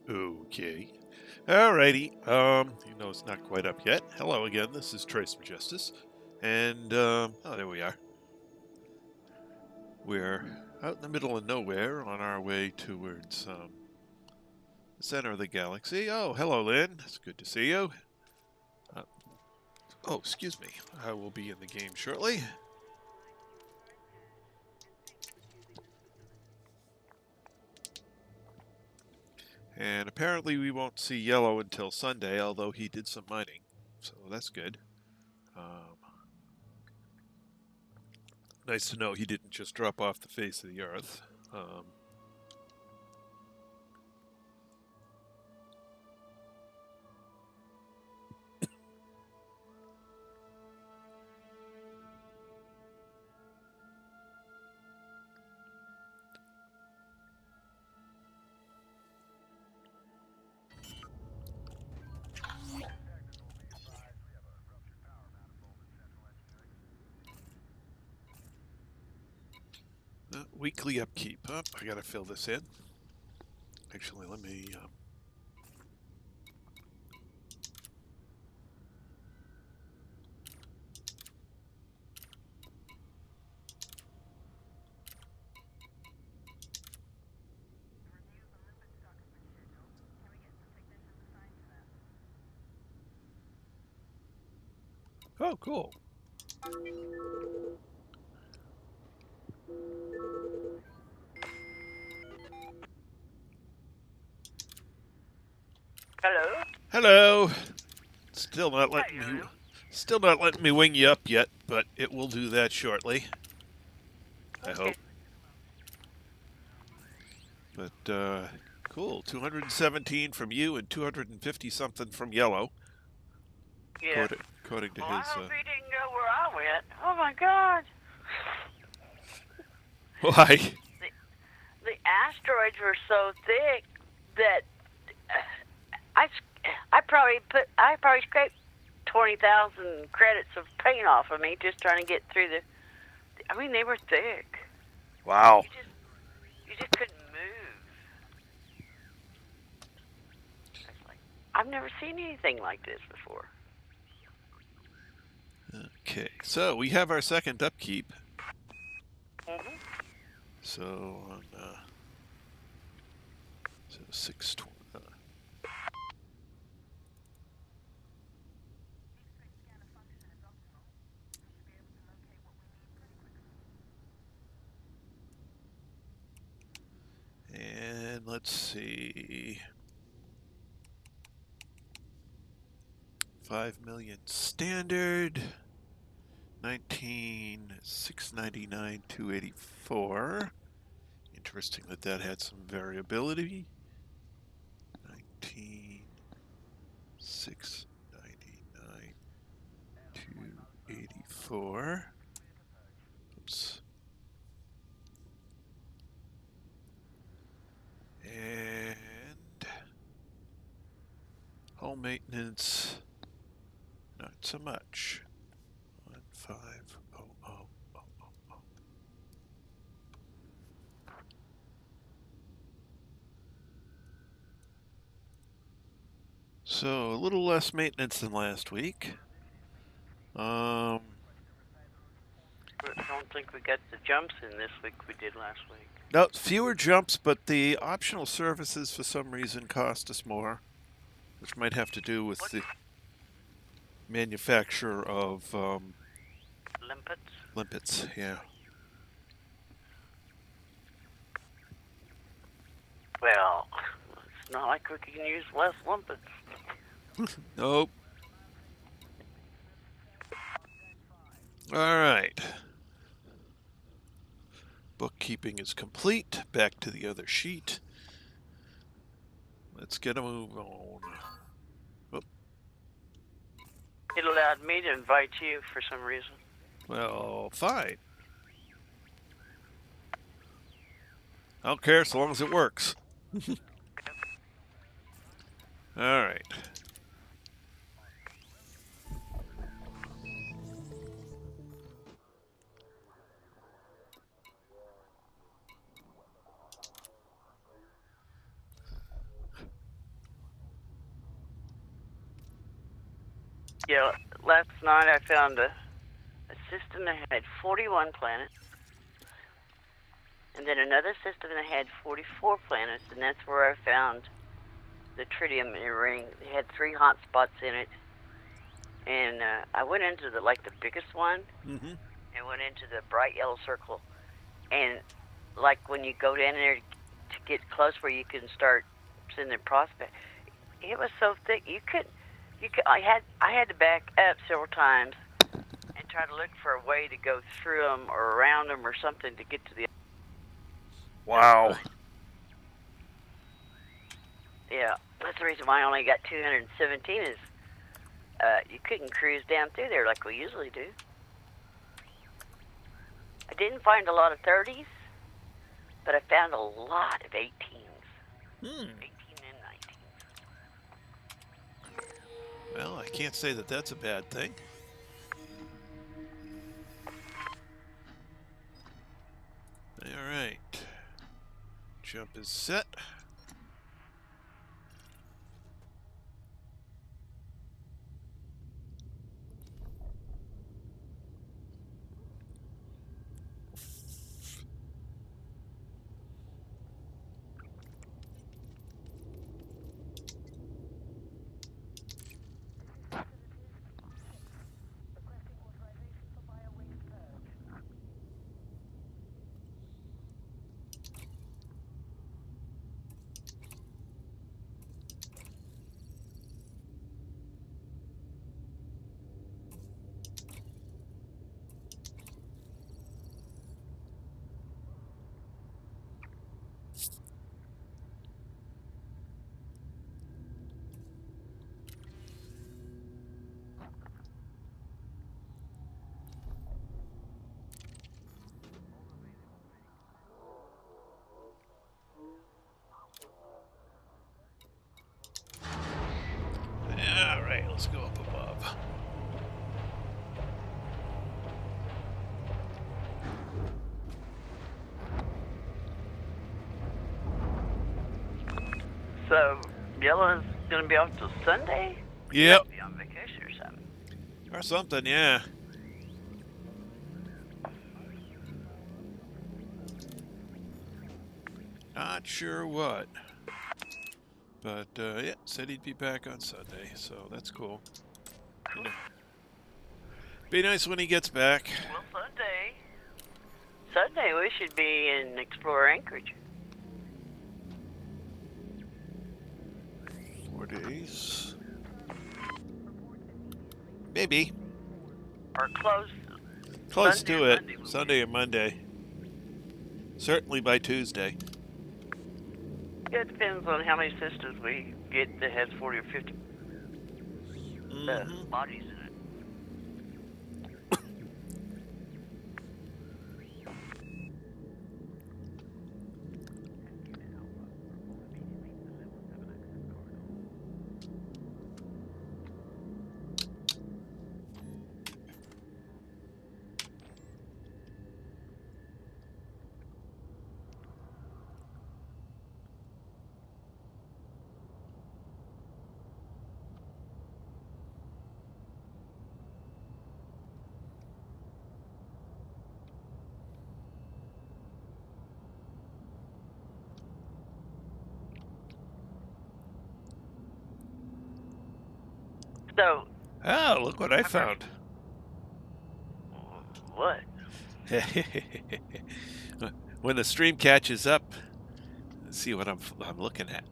Okay. Alrighty. It's not quite up yet. Hello again. This is Trace Majestus. And, oh, there we are. We're out in the middle of nowhere on our way towards, the center of the galaxy. Oh, hello, Lynn. It's good to see you. Excuse me. I will be in the game shortly. And apparently we won't see Yellow until Sunday, although he did some mining. So that's good. Nice to know he didn't just drop off the face of the earth. Weekly upkeep. Oh, I gotta fill this in. Actually, let me... Oh, cool. Hello? Hello! Still not letting me wing you up yet, but it will do that shortly. I hope. But, cool. 217 from you and 250 something from Yellow. Yeah. According to his... I hope he didn't go where I went. Oh my God. Why? The asteroids were so thick that I probably scraped 20,000 credits of paint off of me just trying to get through they were thick. Wow. You just couldn't move. I've never seen anything like this before. Okay, so we have our second upkeep. Mm-hmm. So on 620. And let's see. 5 million standard. 19,699, 284. Interesting that had some variability. 19,699, 284. Oops. And home maintenance, not so much. 1500. So a little less maintenance than last week. I don't think we got the jumps in this week we did last week. No, fewer jumps, but the optional services for some reason cost us more, which might have to do with the manufacturer of limpets, yeah. Well, it's not like we can use less limpets. Nope. All right. Bookkeeping is complete. Back to the other sheet. Let's get a move on. Oh. It allowed me to invite you for some reason. Well, fine. I don't care so long as it works. All right. Yeah, last night I found a system that had 41 planets, and then another system that had 44 planets, and that's where I found the tritium in a ring. It had 3 hot spots in it, and I went into the biggest one, and went into the bright yellow circle, and like when you go down there to get close where you can start seeing the prospect, it was so thick you could. I had to back up several times and try to look for a way to go through them or around them or something to get to the. Wow. Yeah, that's the reason why I only got 217 is you couldn't cruise down through there like we usually do. I didn't find a lot of 30s, but I found a lot of 18s. 18 and 19s. Well, I can't say that that's a bad thing. All right. Jump is set. All right, let's go up above. So, Yellow's going to be off till Sunday? Yep. Be on vacation or something. Or something, yeah. Not sure what. But, yeah, said he'd be back on Sunday, so that's cool. Be nice when he gets back. Well, Sunday we should be in Explore Anchorage. 4 days. Maybe. Or close. Close Sunday to or it. Monday Sunday or Monday. Certainly by Tuesday. It depends on how many systems we get that has 40 or 50 bodies in it. So. Oh, look what I found. What? When the stream catches up, let's see what I'm looking at.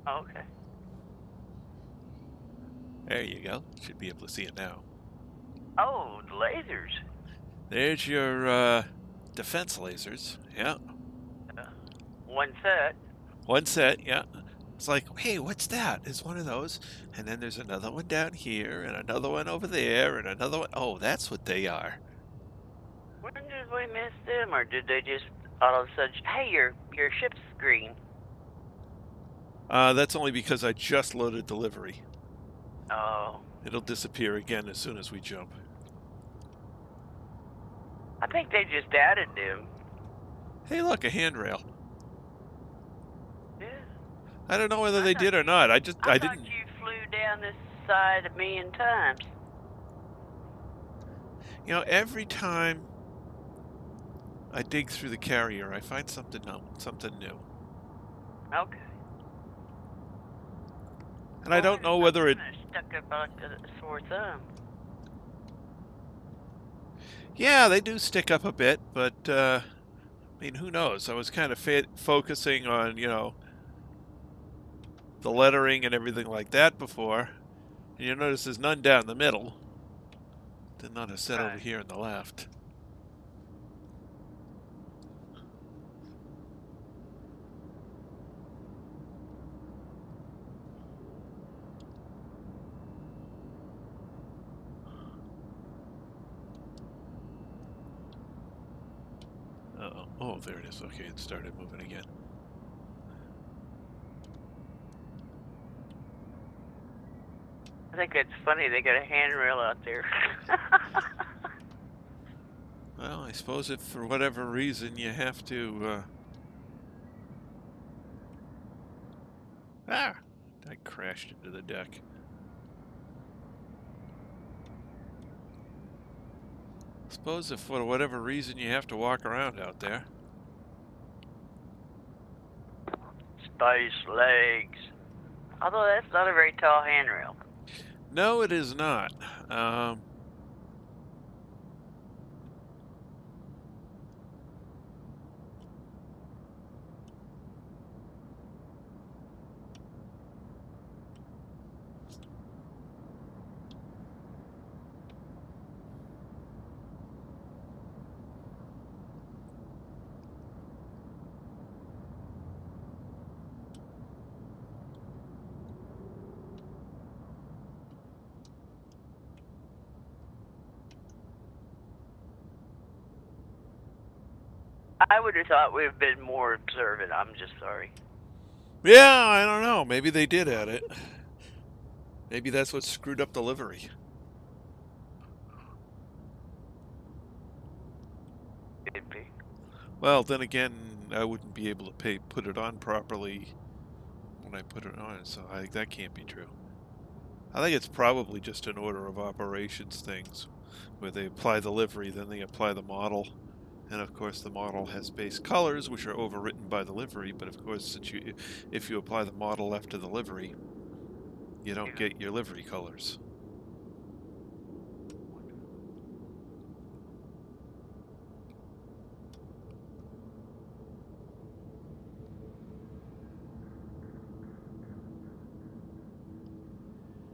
Oh, okay. There you go. Should be able to see it now. Oh, the lasers. There's your defense lasers. Yeah. One set. One set, yeah. It's like, hey, what's that? It's one of those. And then there's another one down here, and another one over there, and another one. Oh, that's what they are. When did we miss them, or did they just all of a sudden, hey, your ship's green? That's only because I just loaded delivery. Oh. It'll disappear again as soon as we jump. I think they just added them. Hey, look, a handrail. Yeah. I don't know whether they did or not. I thought didn't. you flew down this side 1,000,000 times. You know, every time I dig through the carrier, I find something new. Okay. And I don't know whether it... Stuck up like a sore thumb. Yeah, they do stick up a bit, but, I mean, who knows? I was kind of focusing on, you know, the lettering and everything like that before. And you notice there's none down the middle. Then none is set over here on the left. Uh-oh. Oh, there it is. Okay, it started moving again. I think it's funny they got a handrail out there. Well, I suppose if for whatever reason you have to, I crashed into the deck. Suppose if for whatever reason you have to walk around out there. Space legs. Although that's not a very tall handrail. No, it is not. I would have thought we'd have been more observant. I'm just sorry. Yeah, I don't know. Maybe they did add it. Maybe that's what screwed up the livery. Could be. Well, then again, I wouldn't be able to put it on properly when I put it on, so that can't be true. I think it's probably just an order of operations things, where they apply the livery, then they apply the model, and of course the model has base colors, which are overwritten by the livery, but of course if you apply the model after the livery, you don't get your livery colors.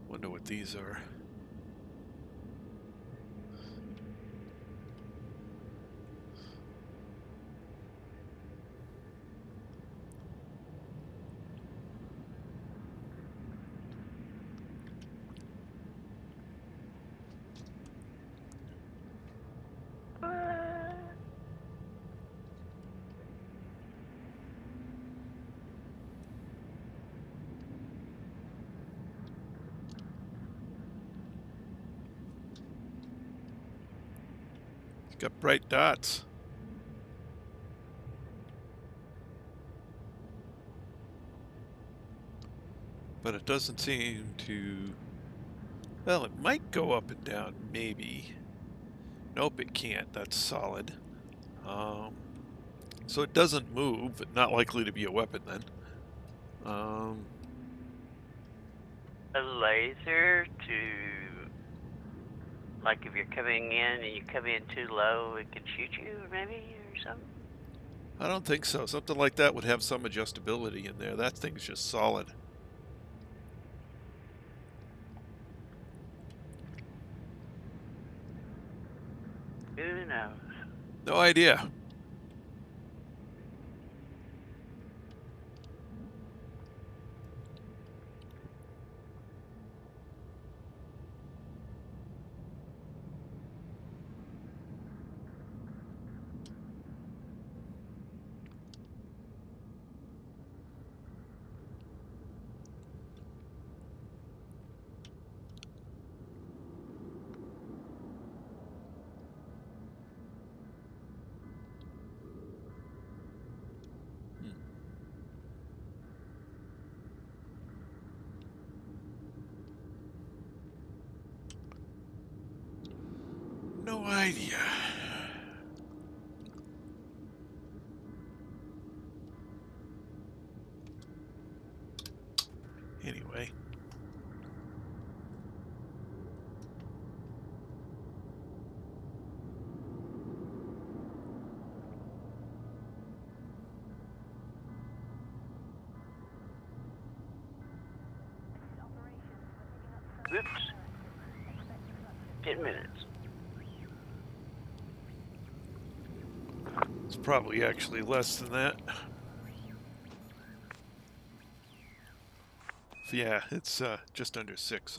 Wonder what these are. It's got bright dots. But it doesn't seem to... Well, it might go up and down, maybe. Nope, it can't. That's solid. So it doesn't move. Not likely to be a weapon, then. A laser to... Like if you're coming in and you come in too low, it could shoot you, maybe, or something? I don't think so. Something like that would have some adjustability in there. That thing's just solid. Who knows? No idea. No idea. Anyway. Oops. 10 minutes. It's probably actually less than that. Yeah, it's just under 6.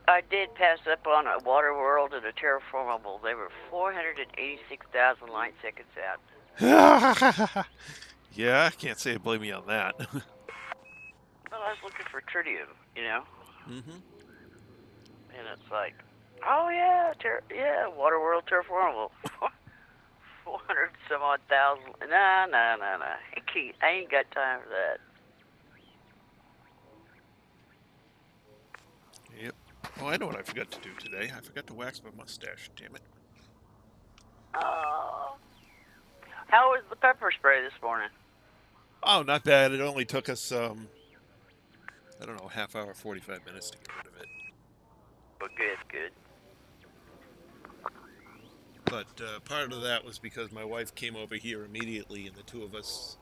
I did pass up on a Water World and a Terraformable. They were 486,000 light seconds out. Yeah, I can't say blame me on that. Well, I was looking for tritium, you know? Mm-hmm. And it's like, oh yeah, Water World Terraformable. 400 some odd thousand. Nah. I ain't got time for that. Yep. Oh, I know what I forgot to do today. I forgot to wax my mustache, damn it. Oh. How was the pepper spray this morning? Oh, not bad. It only took us, I don't know, half hour, 45 minutes to get rid of it. But good. But part of that was because my wife came over here immediately, and the two of us,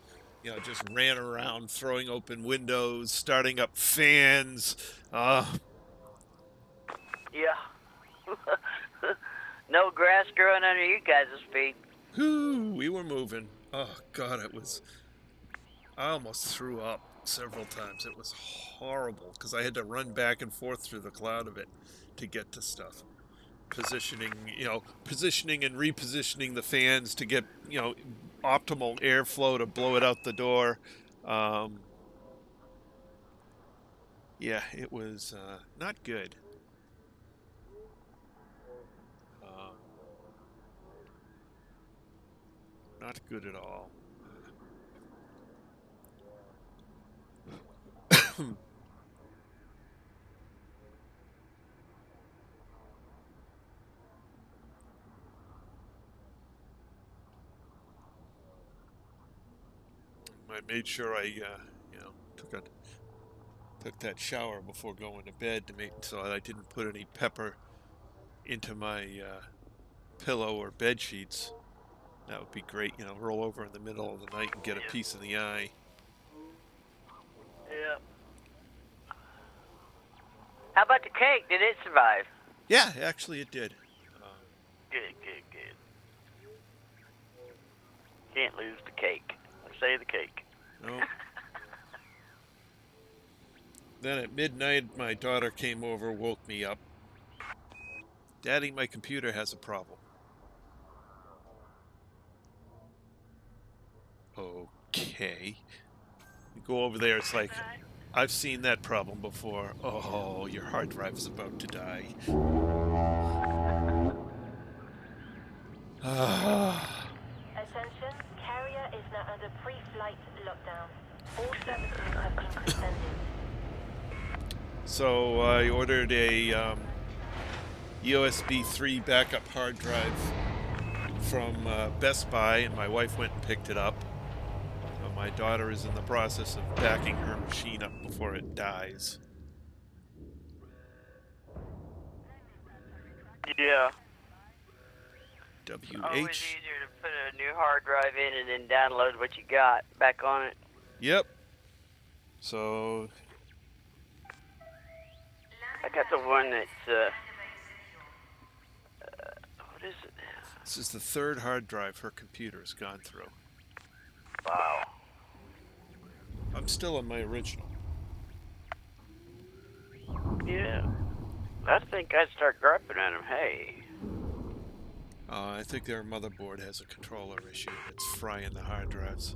just ran around throwing open windows, starting up fans. Yeah. No grass growing under you guys' feet. Whew, we were moving. Oh, God, I almost threw up several times. It was horrible because I had to run back and forth through the cloud of it to get to stuff. Positioning and repositioning the fans to get, optimal airflow to blow it out the door. Yeah, it was not good. Not good at all. I made sure I, took that shower before going to bed to make so I didn't put any pepper into my pillow or bed sheets. That would be great, roll over in the middle of the night and get a piece in the eye. Yeah. How about the cake? Did it survive? Yeah, actually it did. Good. Can't lose the cake. I say the cake. No. Then at midnight, my daughter came over, woke me up. Daddy, my computer has a problem. Okay. You go over there, it's like, I've seen that problem before. Oh, your hard drive is about to die. Attention, carrier is now under pre-flight lockdown. All services have been suspended. So I ordered a USB 3 backup hard drive from Best Buy, and my wife went and picked it up. So my daughter is in the process of backing her machine up before it dies. Yeah. WH. Always easier to put a new hard drive in and then download what you got back on it. Yep. So I got the one that's what is it? this is the third hard drive her computer's gone through. Wow. I'm still on my original. Yeah. I think I'd start griping at him. Hey. I think their motherboard has a controller issue. It's frying the hard drives.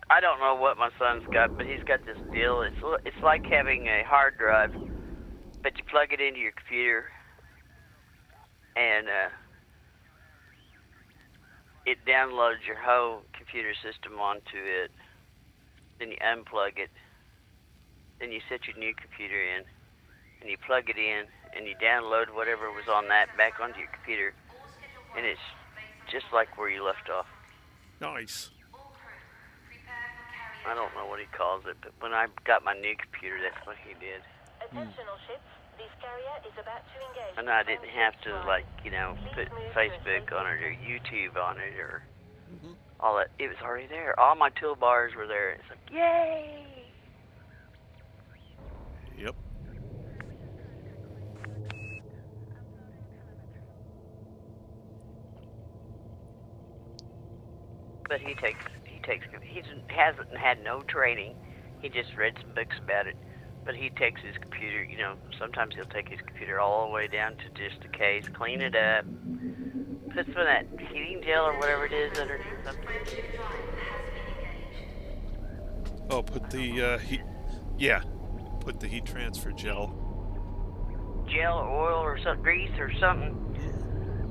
I don't know what my son's got, but he's got this deal. It's like having a hard drive But you plug it into your computer, and it downloads your whole computer system onto it. Then you unplug it. Then you set your new computer in, and you plug it in, and you download whatever was on that back onto your computer, and it's just like where you left off. Nice. I don't know what he calls it, but when I got my new computer, that's what he did. Attention all ships. This carrier is about to engage. And I didn't have to, like, you know, put Facebook on it or YouTube on it or all that. It was already there. All my toolbars were there. It's like, yay! Yep. But he hasn't had no training. He just read some books about it. But he takes his computer, you know, sometimes he'll take his computer all the way down to just a case, clean it up, put some of that heating gel or whatever it is underneath something. Oh, put the heat. Yeah, put the heat transfer gel. Gel or oil or some grease or something.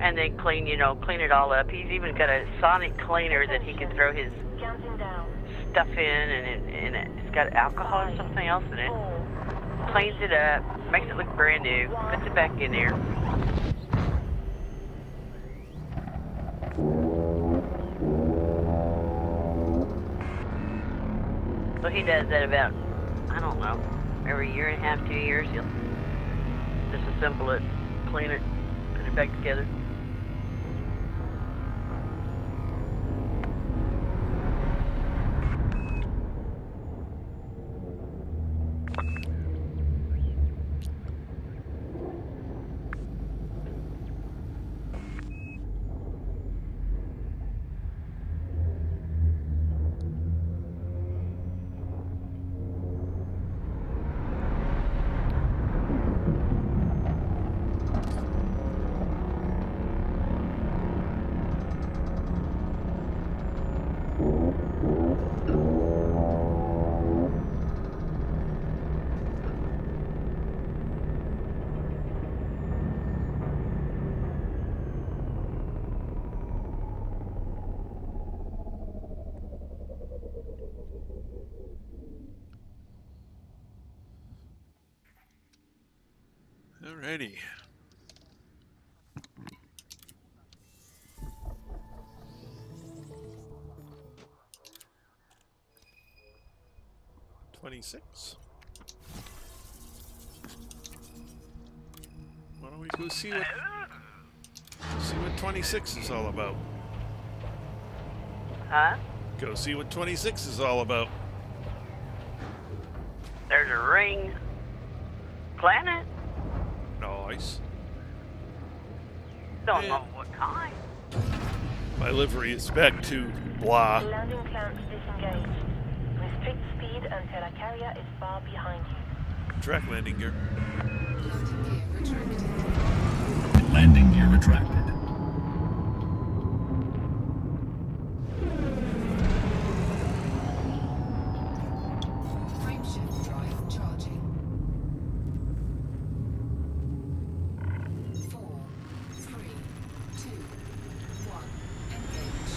And then clean it all up. He's even got a sonic cleaner that he can throw his stuff in, and it's got alcohol or something else in it. Cleans it up, makes it look brand new, puts it back in there. So he does that about, I don't know, every year and a half, 2 years. He'll disassemble it, clean it, put it back together. Alrighty. $26. Why don't we go see what 26 is all about? Huh? Go see what 26 is all about. There's a ring planet. Nice. Don't know what kind. My livery is back to blah. Landing clamps disengaged. Restrict speed until a carrier is far behind you. Track landing gear. Landing gear retracted. Frameshift drive charging. 4, 3, 2, 1. Engage.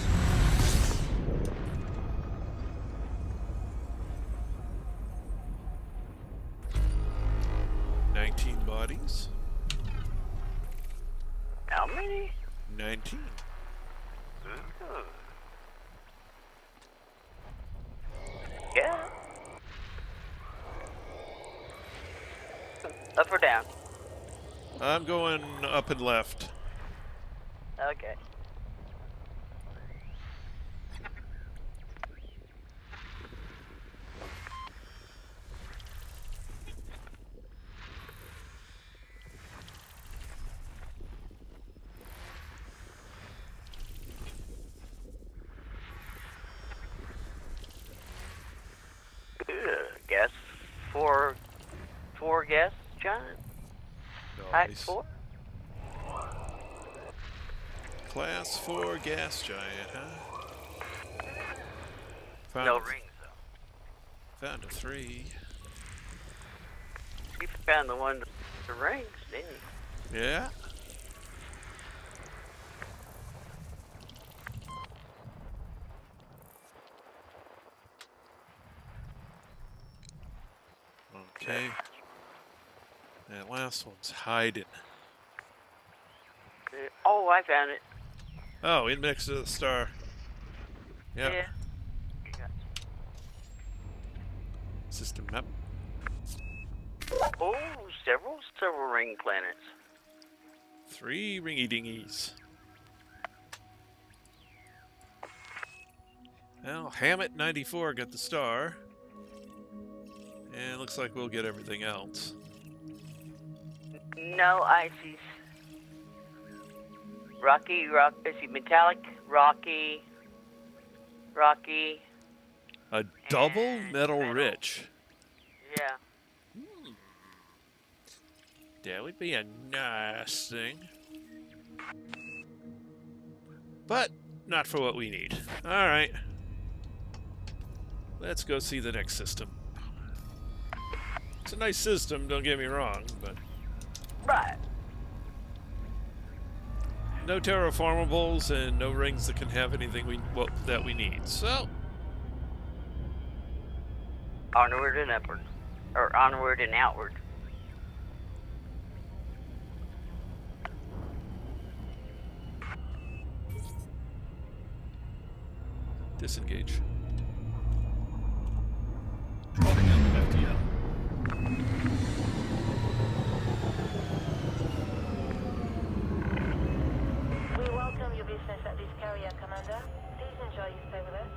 19 bodies. How many? 19. Yeah. Up or down? I'm going up and left. Okay. Guess four guests, John? Height Nice. 4? Class 4 gas giant, huh? No rings, though. Found a 3. You found the one the rings, didn't he? Yeah. Okay. That last one's hiding. Oh, I found it. Oh, in next to the star. Yep. Yeah. System map. Oh, several ring planets. 3 ringy dingies. Well, Hammett 94 got the star. And looks like we'll get everything else. No ices. Rocky, is he metallic? Rocky. A double And metal metal. rich. Yeah. That would be a nice thing. But not for what we need. Alright. Let's go see the next system. It's a nice system, don't get me wrong, but Right. no terraformables and no rings that can have anything that we need. So, Onward and upward. Or onward and outward. disengage. Dropping out of FTL. We welcome your business at this carrier, Commander. Please enjoy your stay with us.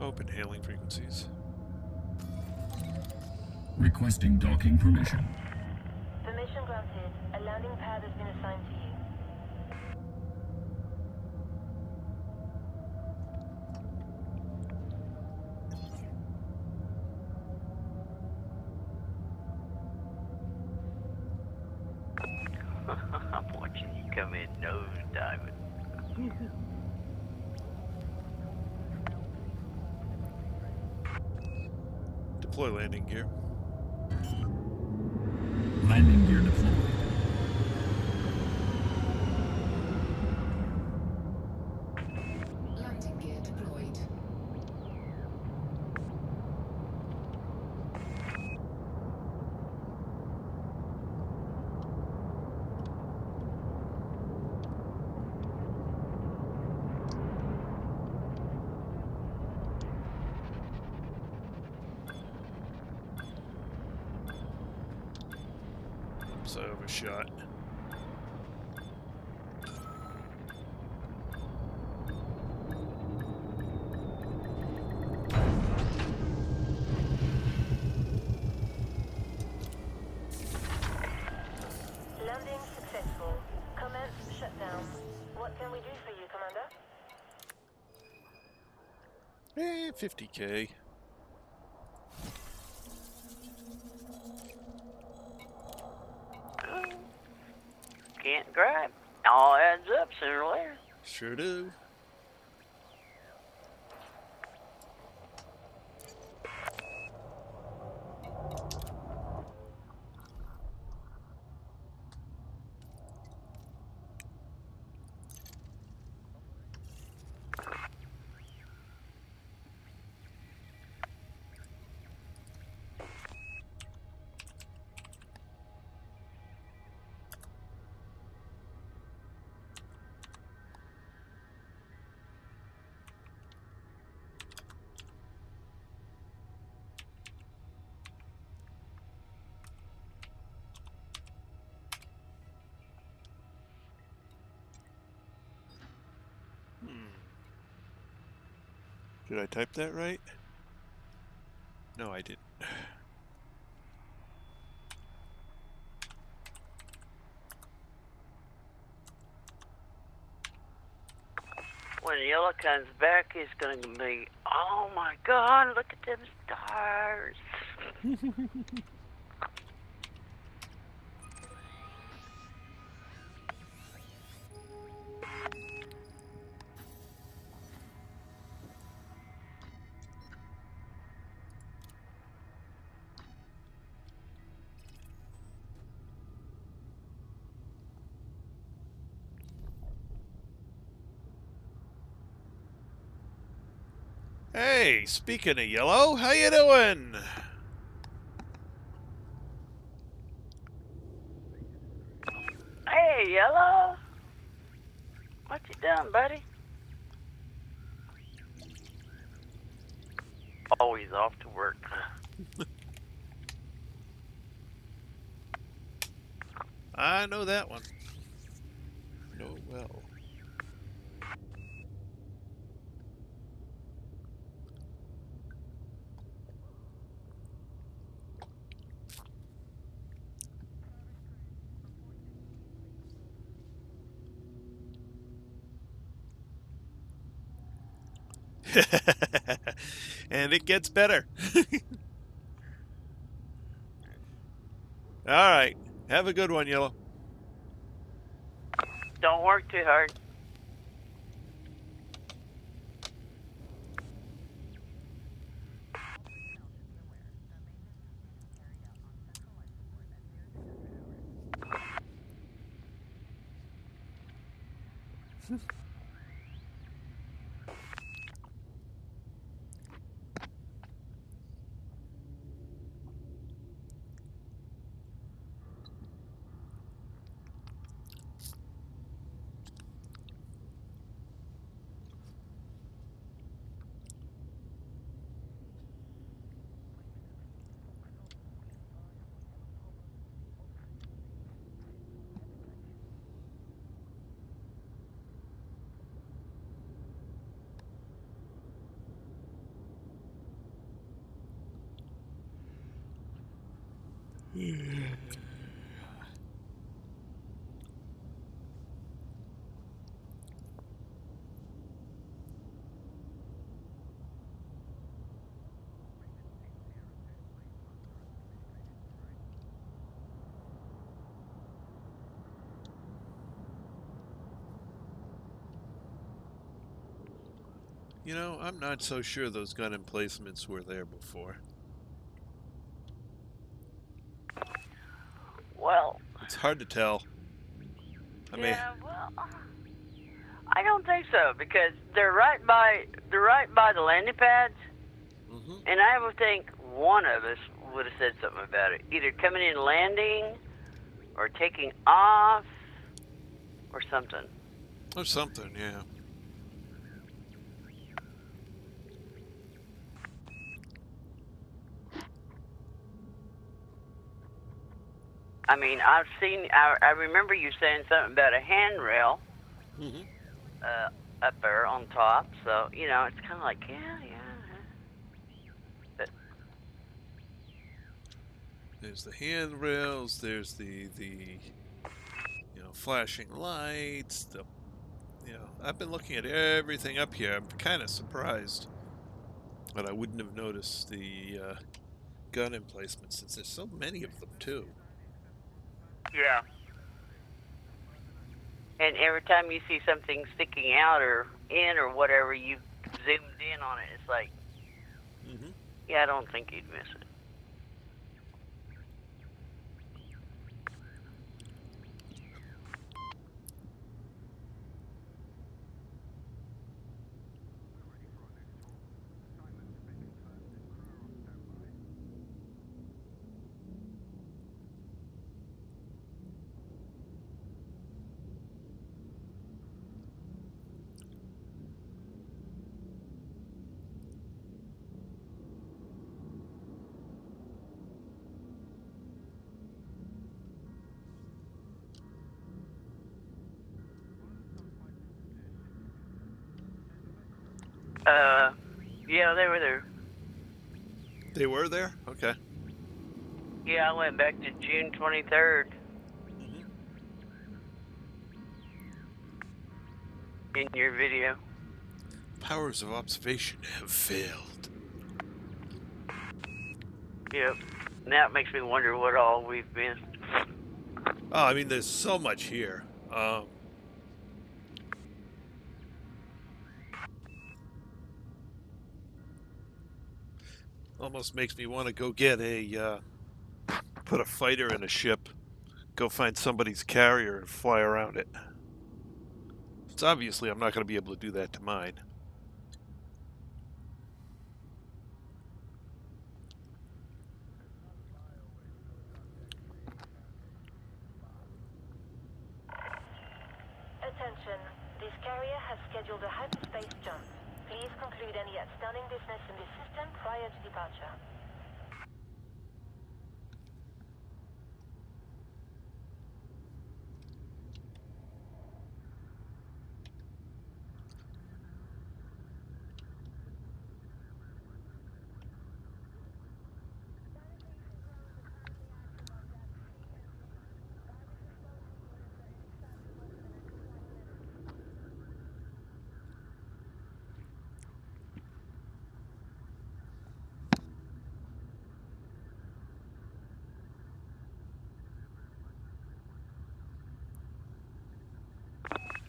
Open hailing frequencies. Requesting docking permission. Permission granted. A landing pad has been assigned to you. I'm watching you come in nose diving. Deploy landing gear. Landing gear deployed. Landing gear deployed. Oops, I overshot. Landing successful. Commence shutdown. What can we do for you, Commander? 50K. Can't grab. All adds up sooner or later. Sure do. Did I type that right? No, I didn't. When Yellow comes back, it's going to be, oh my God, look at them stars. Hey, speaking of yellow, how you doing? Hey, Yellow. What you doing, buddy? Always off to work. I know that one. Know it well. And it gets better. All right. Have a good one, Yellow. Don't work too hard. You know, I'm not so sure those gun emplacements were there before. Well, It's hard to tell. yeah, well, I don't think so because they're right by the landing pads, and I would think one of us would have said something about it, either coming in landing or taking off or something. Or something, yeah. I mean, I remember you saying something about a handrail up there on top, so, you know, it's kind of like, yeah. But There's the handrails, there's the flashing lights, I've been looking at everything up here. I'm kind of surprised that I wouldn't have noticed the gun emplacements since there's so many of them too. yeah. And every time you see something sticking out or in or whatever, you zoomed in on it. It's like, yeah, I don't think you'd miss it. Yeah, they were there. They were there? Okay. Yeah, I went back to June 23rd. In your video. Powers of observation have failed. Yep. Now it makes me wonder what all we've missed. Oh, I mean, there's so much here. Almost makes me want to go get put a fighter in a ship, go find somebody's carrier and fly around it. It's obviously I'm not going to be able to do that to mine. called a hyperspace jump. Please conclude any outstanding business in the system prior to departure.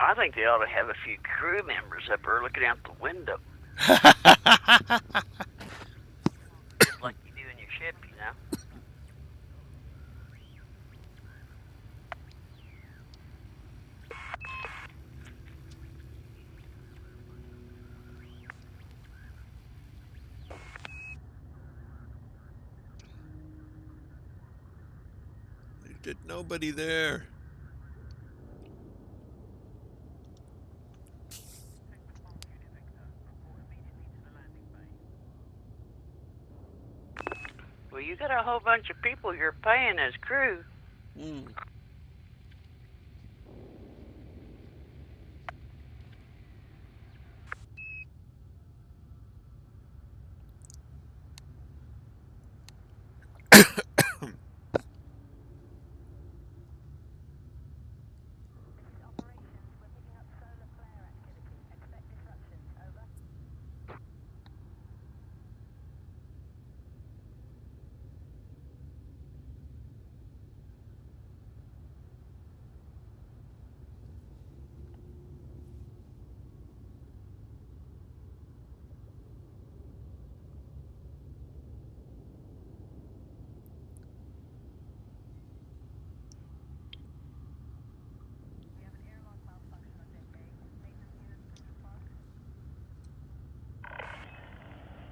I think they ought to have a few crew members up there looking out the window, just like you do in your ship, you know. There's nobody there. Well, you got a whole bunch of people you're paying as crew. Hmm.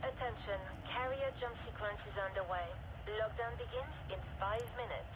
Attention, carrier jump sequence is underway. Lockdown begins in 5 minutes.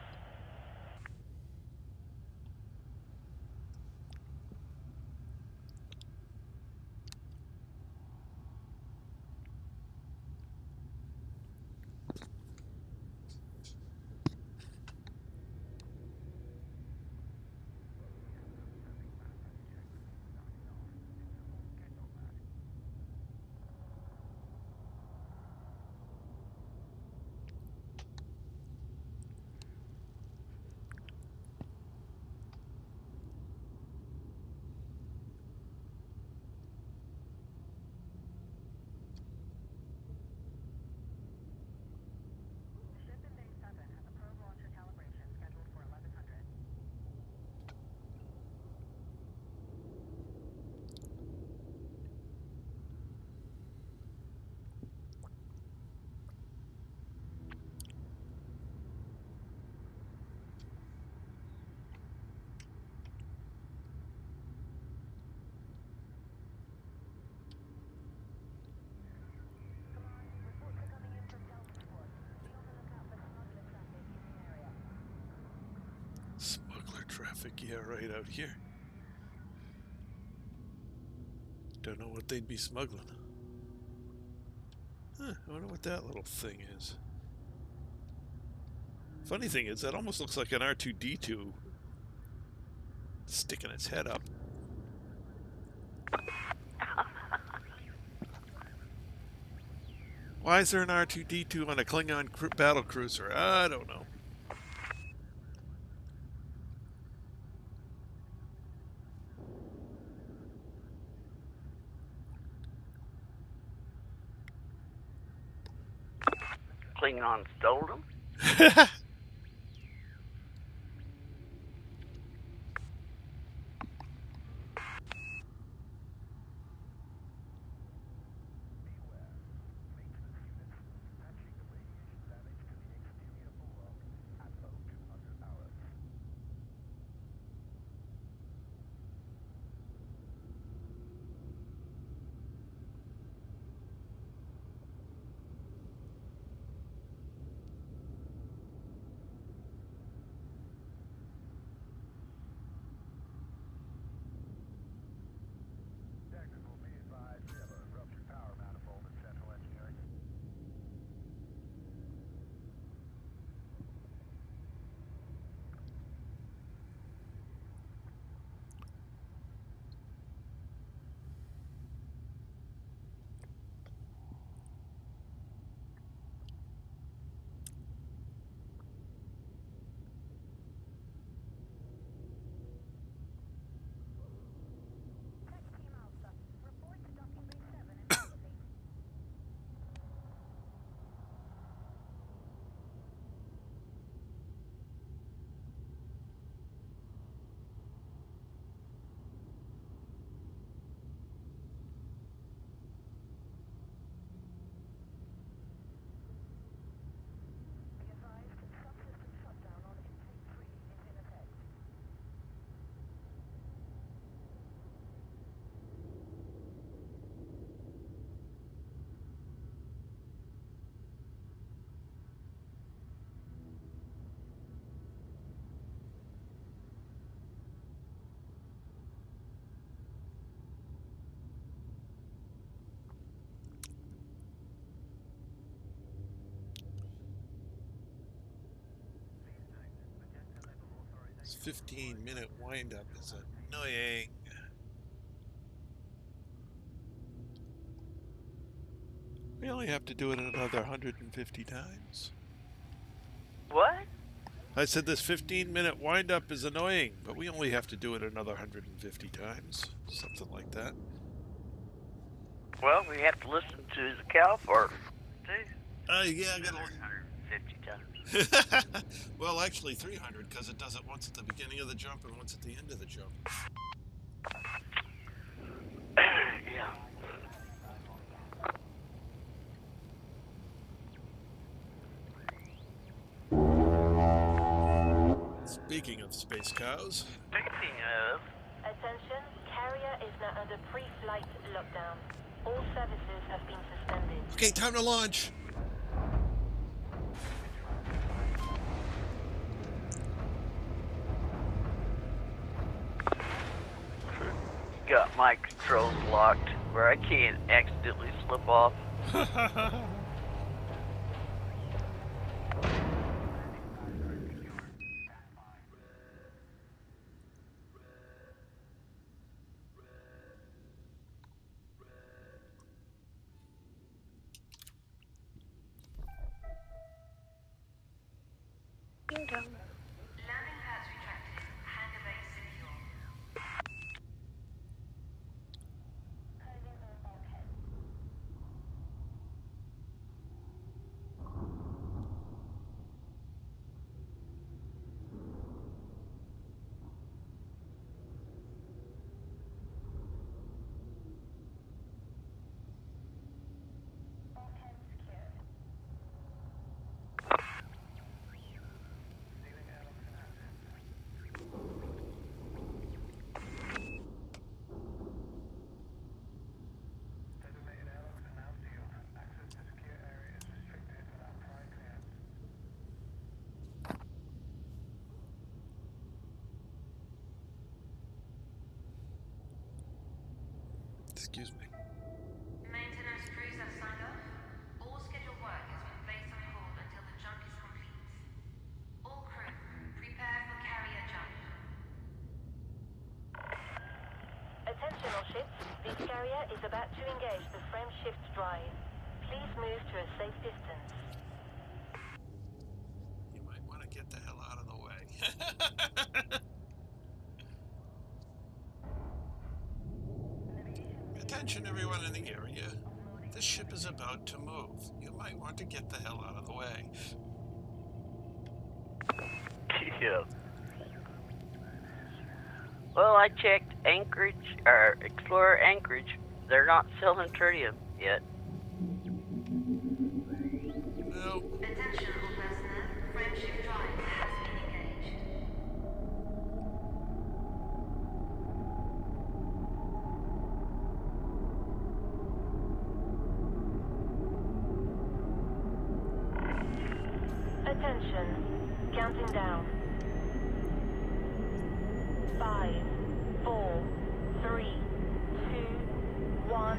Smuggler traffic, yeah, right out here. Don't know what they'd be smuggling. Huh, I wonder what that little thing is. Funny thing is, that almost looks like an R2-D2 sticking its head up. Why is there an R2-D2 on a Klingon battle cruiser? I don't know. Klingon stole them. This 15-minute windup is annoying. We only have to do it another 150 times. What? I said this 15-minute windup is annoying, but we only have to do it another 150 times. Something like that. Well, we have to listen to the cow part, too. Yeah, I gotta... 150 times. Well, actually 300, because it does it once at the beginning of the jump and once at the end of the jump. Yeah. Speaking of space cows. Speaking of, Attention, carrier is now under pre-flight lockdown. All services have been suspended. Okay, time to launch. got my controls locked where I can't accidentally slip off. Ding dong. Landing pads retracted. Hangar bay secure. Excuse me. Maintenance crews have signed off. All scheduled work has been placed on hold until the jump is complete. All crew, prepare for carrier jump. Attention all ships. This carrier is about to engage the frame shift drive. Please move to a safe distance. You might want to get the hell out of the way. Attention everyone in the area. This ship is about to move. You might want to get the hell out of the way. Yeah. Well, I checked Anchorage, or Explorer Anchorage. They're not selling tritium yet. No. Attention all personnel. Frame shift drive has been engaged. Attention. Counting down. 5, 4, 3, 2, 1.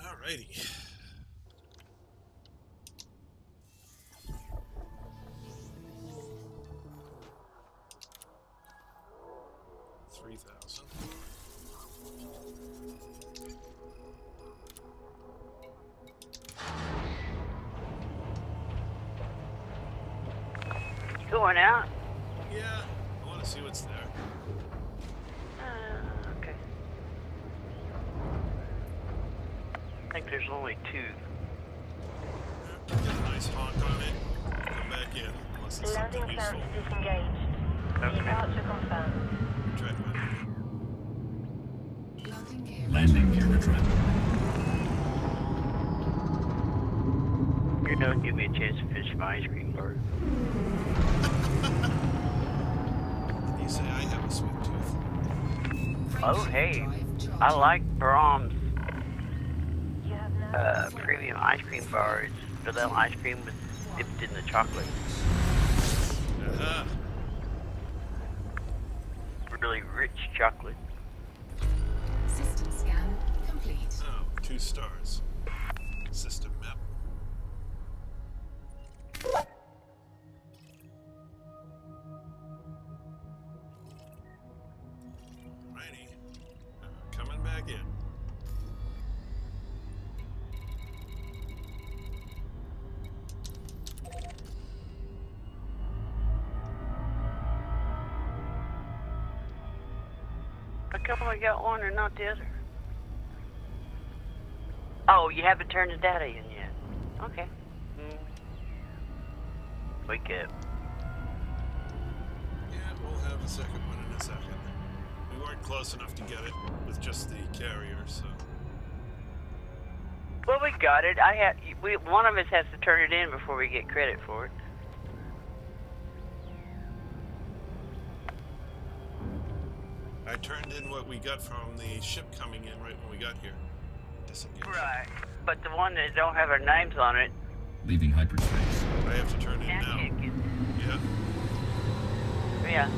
Alrighty. 3,000. Going out? Yeah, I want to see what's there. Okay. I think there's only 2. Get a nice honk on it. Come back in, unless it's something Landing useful. plans disengaged. Okay. Departure confirmed. Track landing. Landing gear. Landing gear retracted. You don't give me a chance to finish my ice cream bar. You say I have a sweet tooth. Oh, hey. Drive I like Brahms You have now premium ice cream bars. Vanilla ice cream with dipped in the chocolate. Uh-huh. Really rich chocolate. System scan complete. Oh, 2 stars. System map. Righty. Coming back in. How come I got one and not the other? Oh, you haven't turned the data in yet. Okay. Wake up. Yeah, we'll have a second one in a second. We weren't close enough to get it with just the carrier, so... Well, we got it. One of us has to turn it in before we get credit for it. I turned in what we got from the ship coming in right when we got here. Disengage. Right. But the one that don't have our names on it, Leaving hyperspace. I have to turn in can't now. take it. Yeah. Yeah.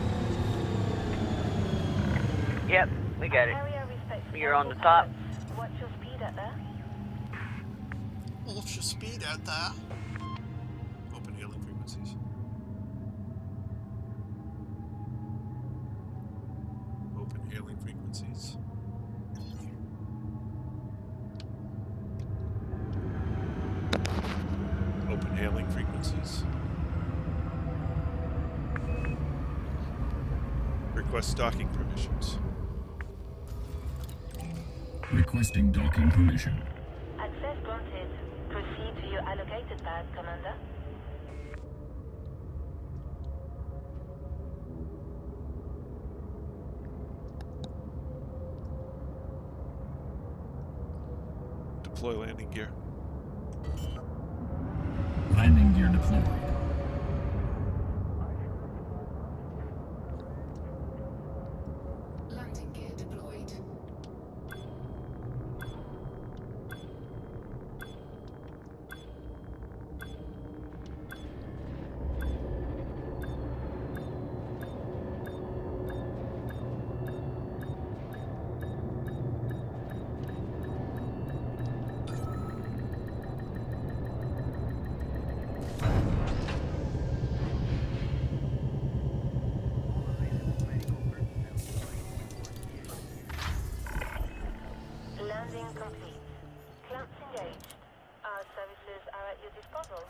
Yep, we got it. area respects. You're on the top. What's your speed at there? What's your speed at that? Open hailing frequencies. Open hailing frequencies. Open hailing frequencies. Request docking permissions. Requesting docking permission. Access granted. Proceed to your allocated pad, Commander. Deploy landing gear. Landing gear deployed. Landing gear deployed. Landing complete. Clamps engaged. Our services are at your disposal.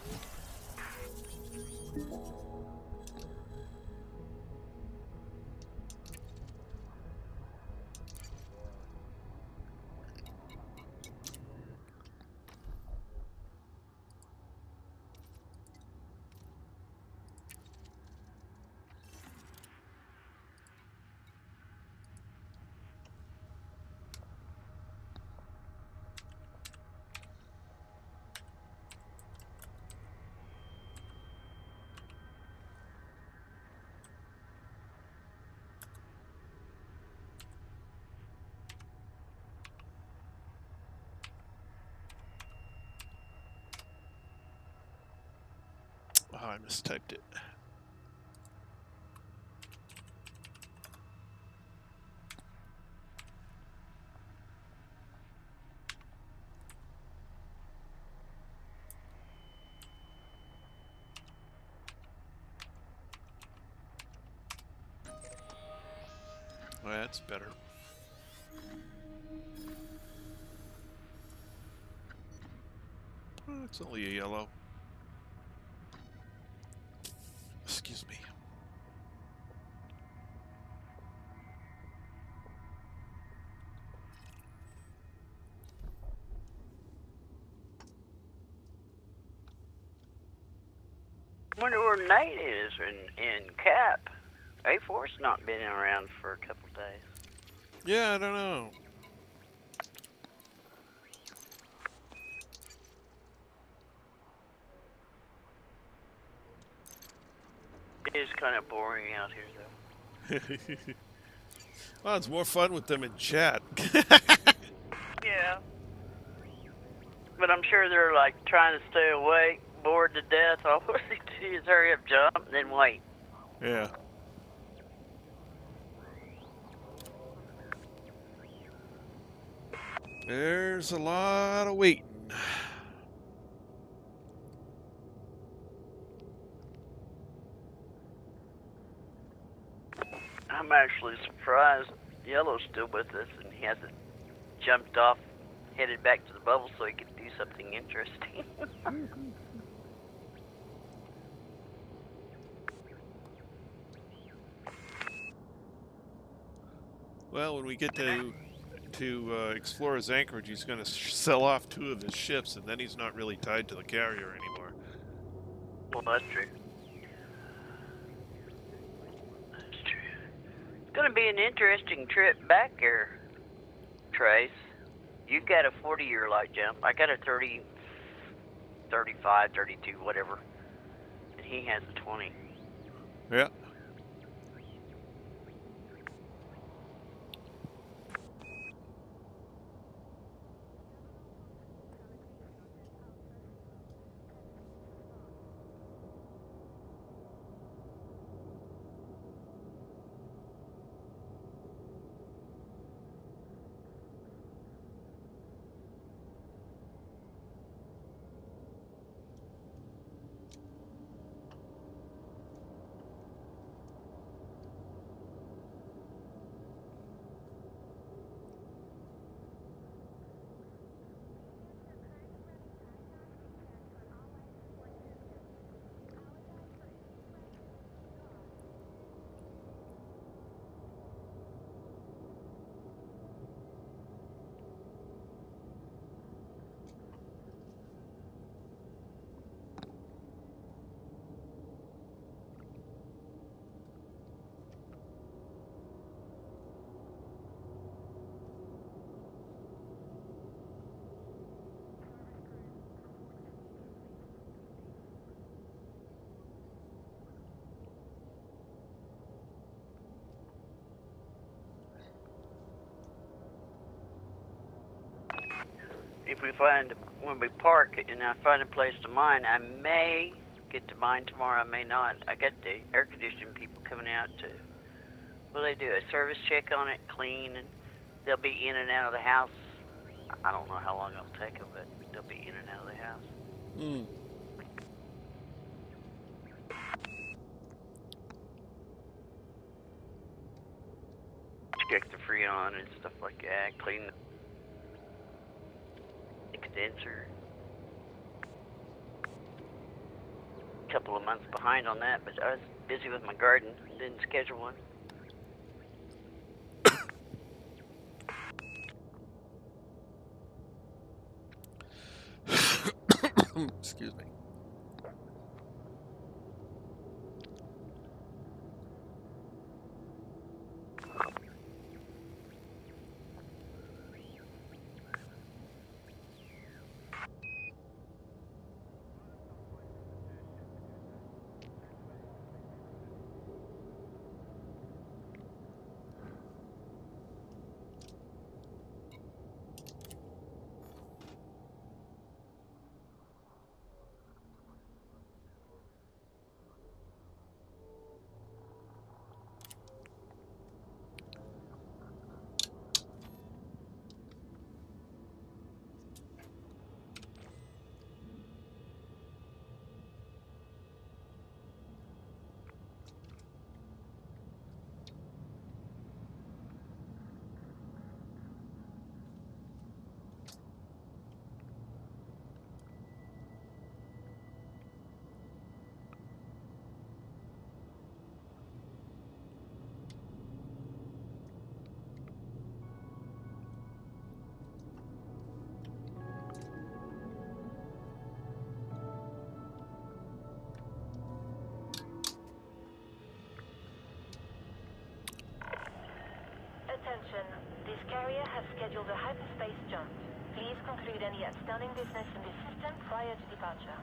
Oh, I mistyped it. That's better. Oh, it's only a yellow. Excuse me. Wonder where Nate is in Cap. A4's not been around for a couple days. Yeah, I don't know. It is kind of boring out here, though. Well, it's more fun with them in chat. Yeah. But I'm sure they're like trying to stay awake, bored to death. All they do is hurry up, jump, and then wait. Yeah. There's a lot of waiting. I'm actually surprised Yellow's still with us and he hasn't jumped off, headed back to the bubble so he could do something interesting. Well, when we get to explore his Anchorage, he's going to sell off 2 of his ships, and then he's not really tied to the carrier anymore. Well, that's true. That's true. It's going to be an interesting trip back here, Trace. You got a 40-year light jump. I got a 30, 35, 32, whatever. And he has a 20. Yeah. If we find, when we park and I find a place to mine, I may get to mine tomorrow, I may not. I got the air conditioning people coming out to, well, they do a service check on it, clean, and they'll be in and out of the house. I don't know how long it'll take them, but they'll be in and out of the house. Mm. Check the freon and stuff like that, clean the condenser. A couple of months behind on that, but I was busy with my garden, didn't schedule one. Excuse me. avoid any outstanding business in the system prior to departure.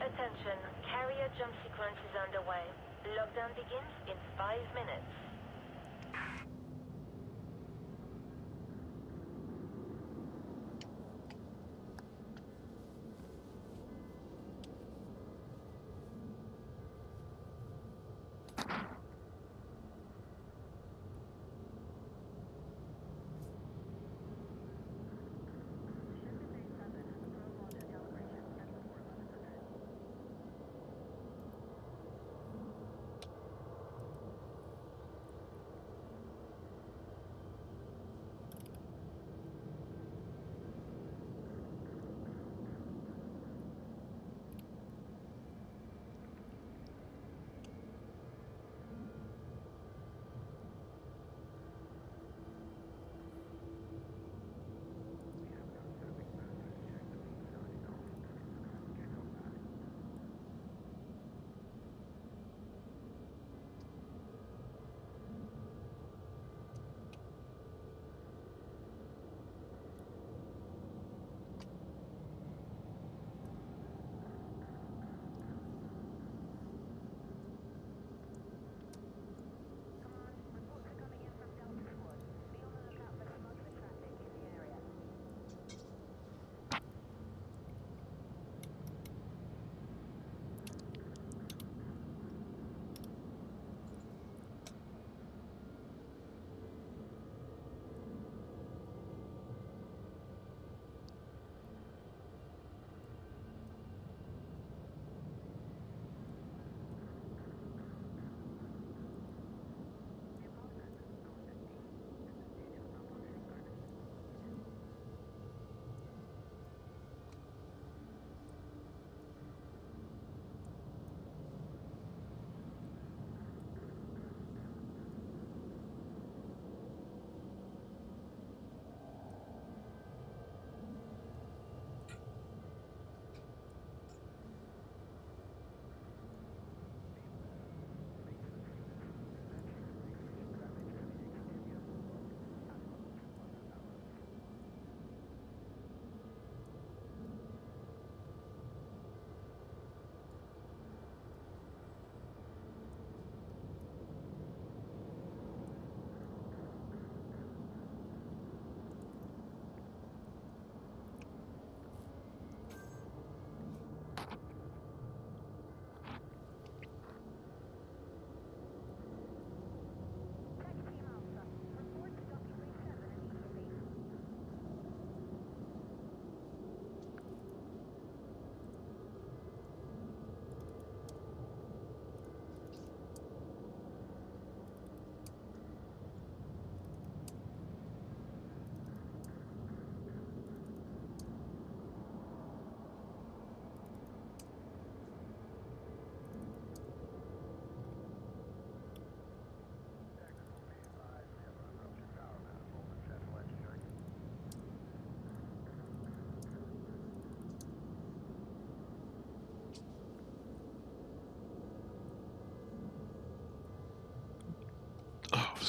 Attention, carrier jump sequence is underway. Lockdown begins in 5 minutes.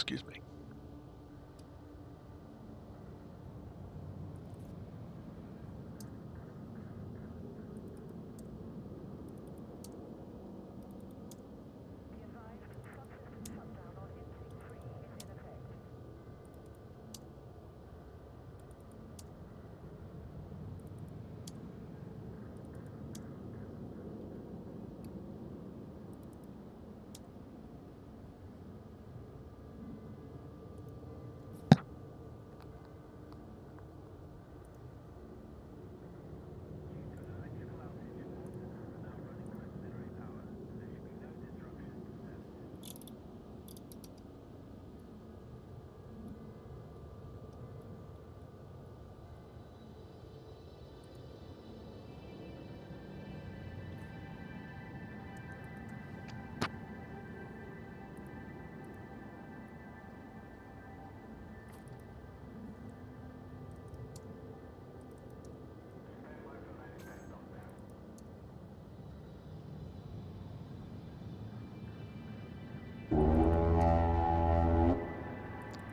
Excuse me.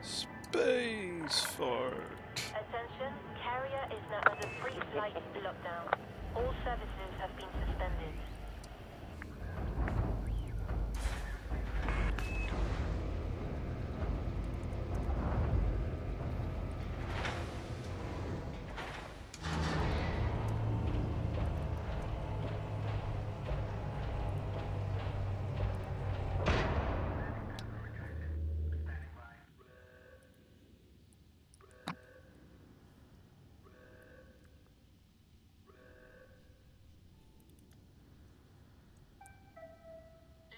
Space fart. Attention, carrier is now under pre-flight lockdown. All services have been suspended.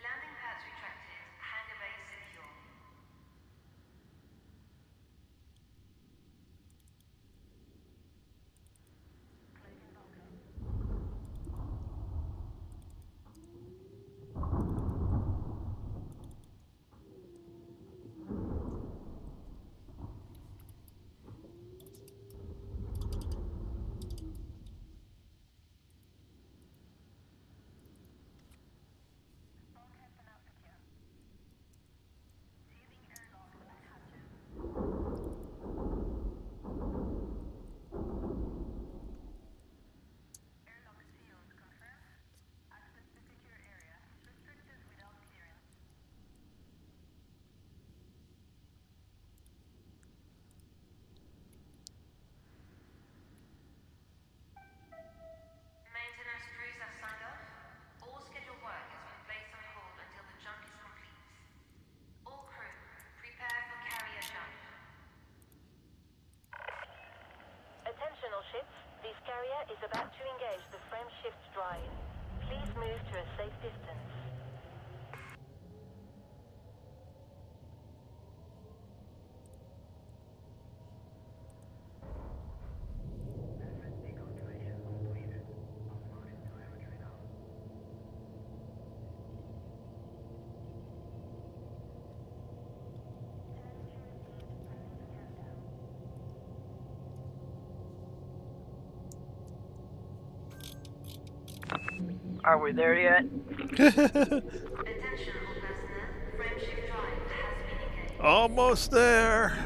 Landing pads retracted. Hangar bay secure. Maintenance crews have signed off. All scheduled work has been placed on hold until the jump is complete. All crew, prepare for carrier jump. Attention all ships, this carrier is about to engage the frame shift drive. Please move to a safe distance. Are we there yet? Attention all personnel. Frame shift drive has been engaged. Almost there.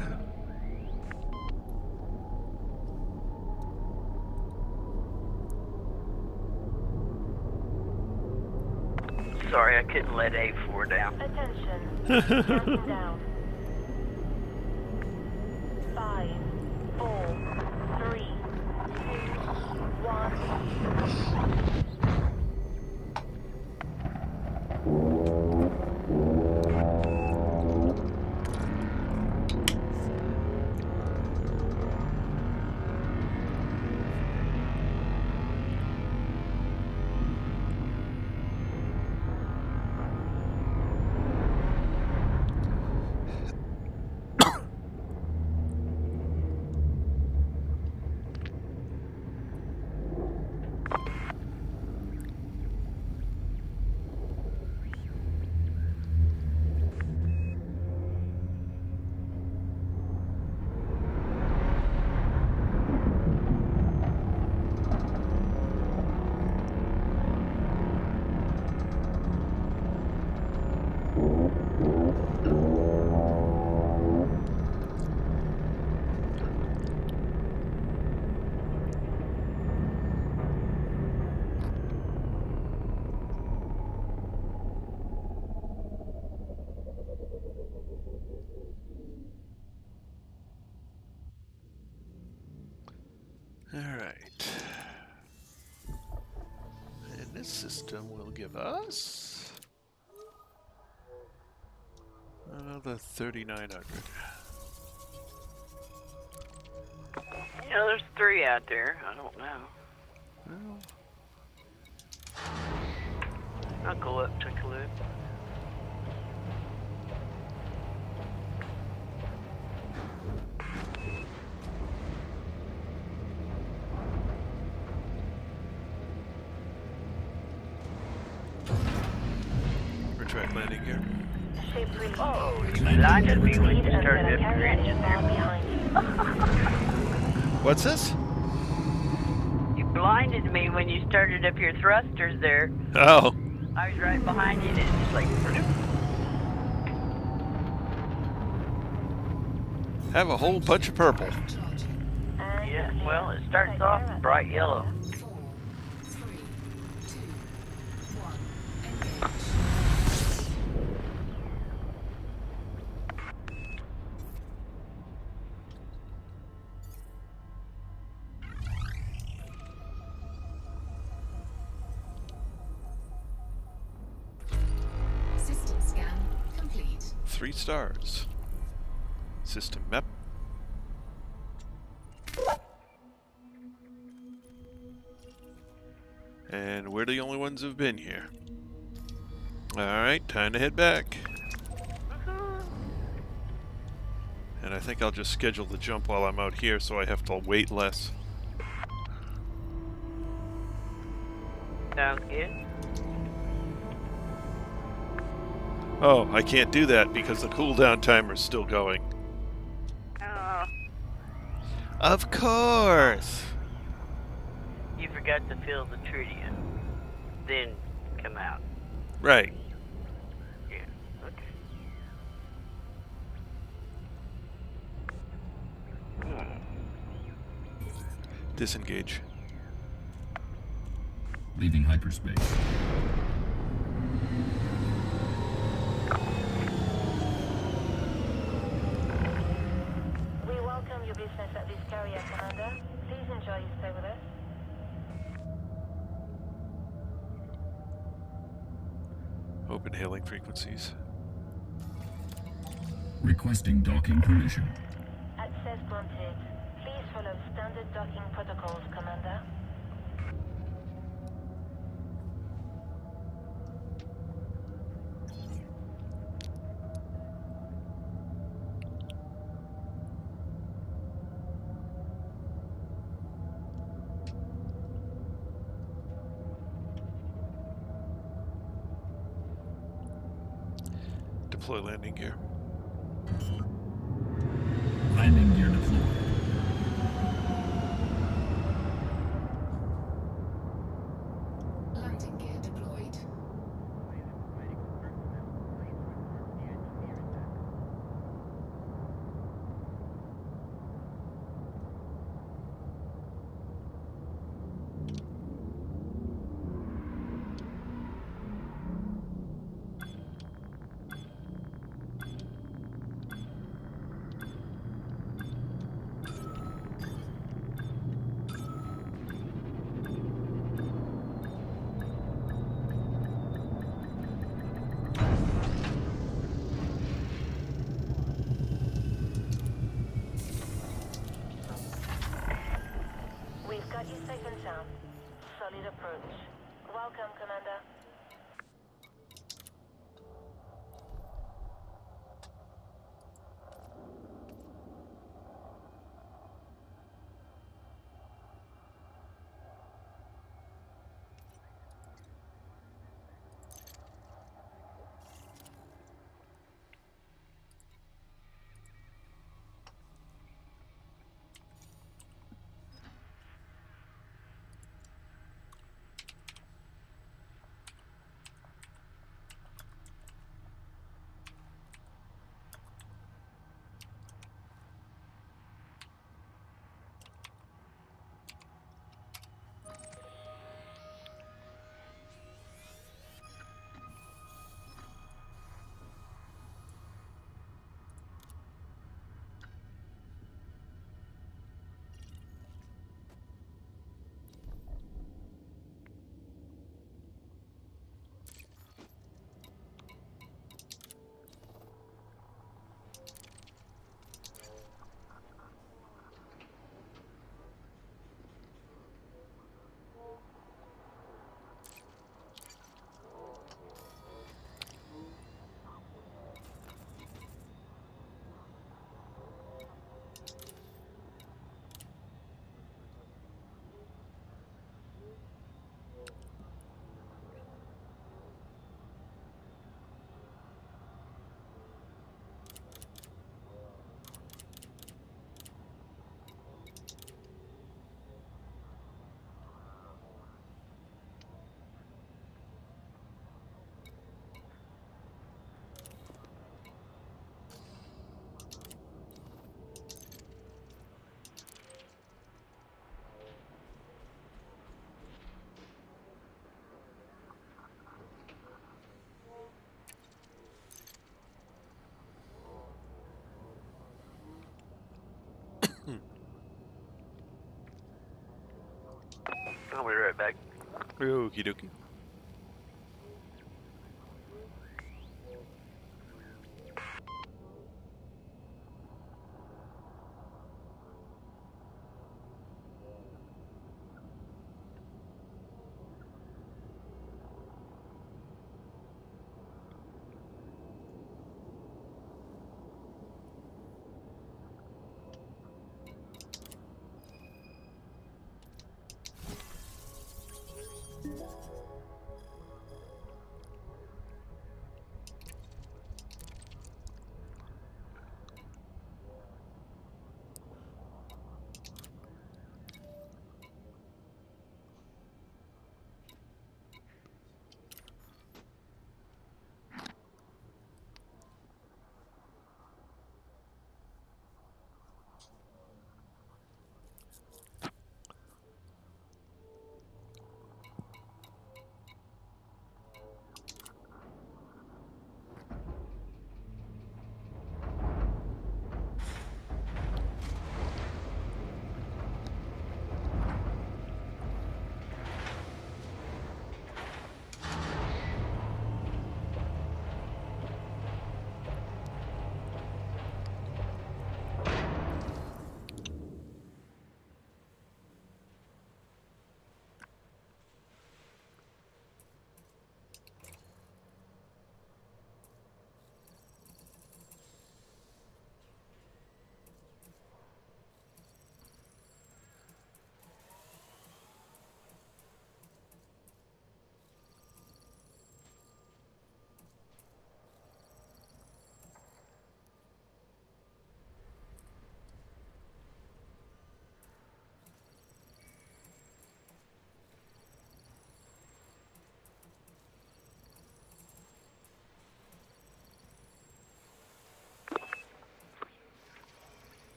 Sorry, I couldn't let A4 down. Attention, counting down. 5, 4, 3, 2, 1. Alright. And this system will give us another 3,900. You know, there's 3 out there. I don't know. Well, I'll go up, take a look. retract landing gear. Ship release. Oh, you blinded me when you started up your engine Far there. behind you. What's this? You blinded me when you started up your thrusters there. Oh. I was right behind you and it's just like... Have a whole bunch of purple. Charging. Yeah, well, it starts off bright yellow. 4, 3, 2, 1. Engage. System scan complete. 3 stars. System map. And we're the only ones who've been here. Alright, time to head back. And I think I'll just schedule the jump while I'm out here so I have to wait less. Sounds good. Oh, I can't do that because the cooldown timer's still going. Oh, Of course! you forgot to fill the tritium. Then come out. Right. Yeah, okay. Disengage. Leaving hyperspace. We welcome your business at this carrier, Commander. Please enjoy your stay with us. Open hailing frequencies. Requesting docking permission. Access granted. Please follow standard docking protocols, Commander. Deploy landing gear. Landing gear deployed. Landing gear deployed. We've got you safe and sound. Solid approach. Welcome, Commander. I'll be right back. Okie dokie.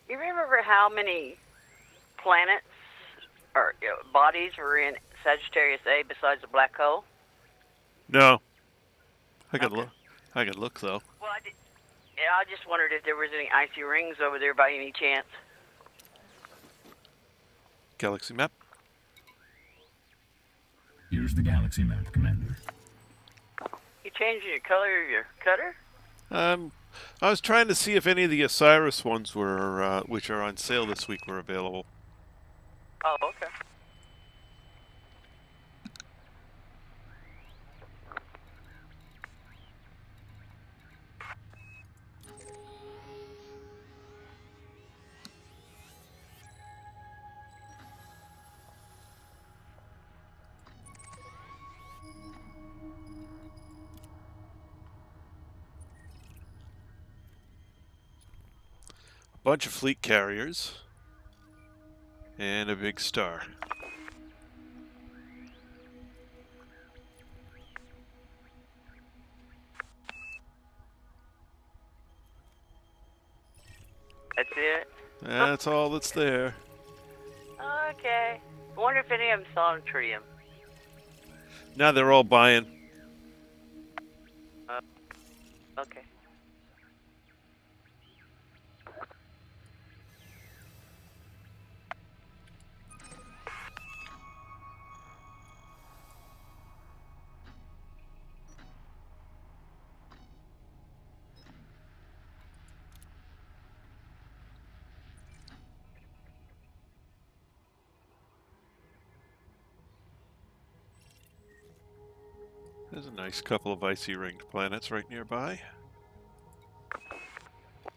You remember how many planets or bodies were in Sagittarius A besides the black hole? No. I could Okay. look. I could look though. Well, I just wondered if there was any icy rings over there by any chance. Galaxy map. Here's the galaxy map, Commander. You changing your color of your cutter? I was trying to see if any of the Osiris ones were, which are on sale this week, were available. Oh, okay. Bunch of fleet carriers. And a big star. That's it? That's all that's there. Okay. I wonder if any of them saw tritium. Now they're all buying. Okay. There's a nice couple of icy ringed planets right nearby.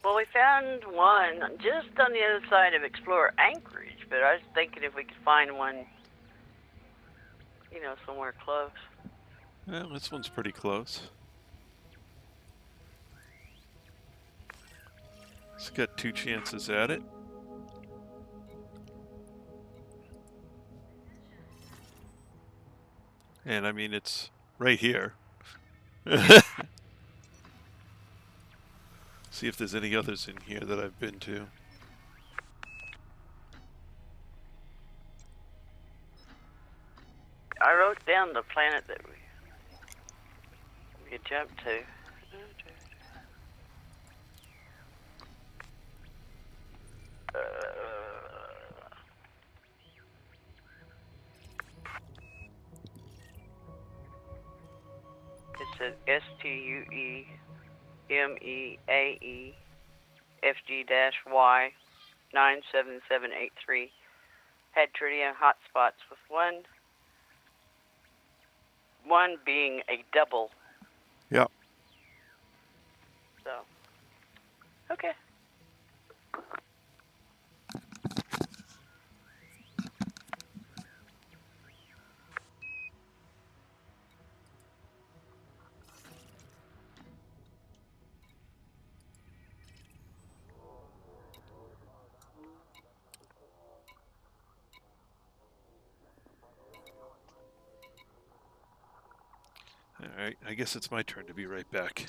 Well, we found one just on the other side of Explorer Anchorage, but I was thinking if we could find one, you know, somewhere close. Well, this one's pretty close. It's got 2 chances at it. And I mean, it's right here. See if there's any others in here that I've been to. I wrote down the planet that we could jump to. It says STUEMEAE FG-Y 97783 had tritium hotspots with one being a double. Yep. So, okay. All right. I guess it's my turn to be right back.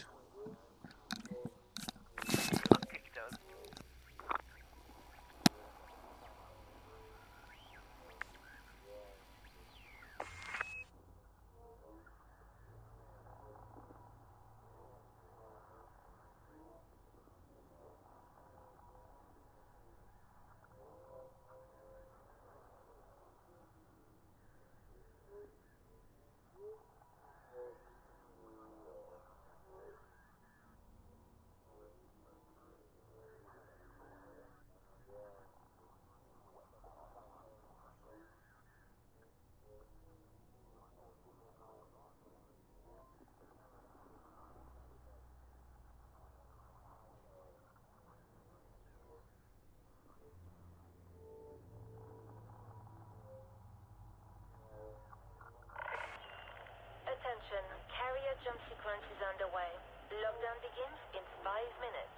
Attention, carrier jump sequence is underway. Lockdown begins in 5 minutes.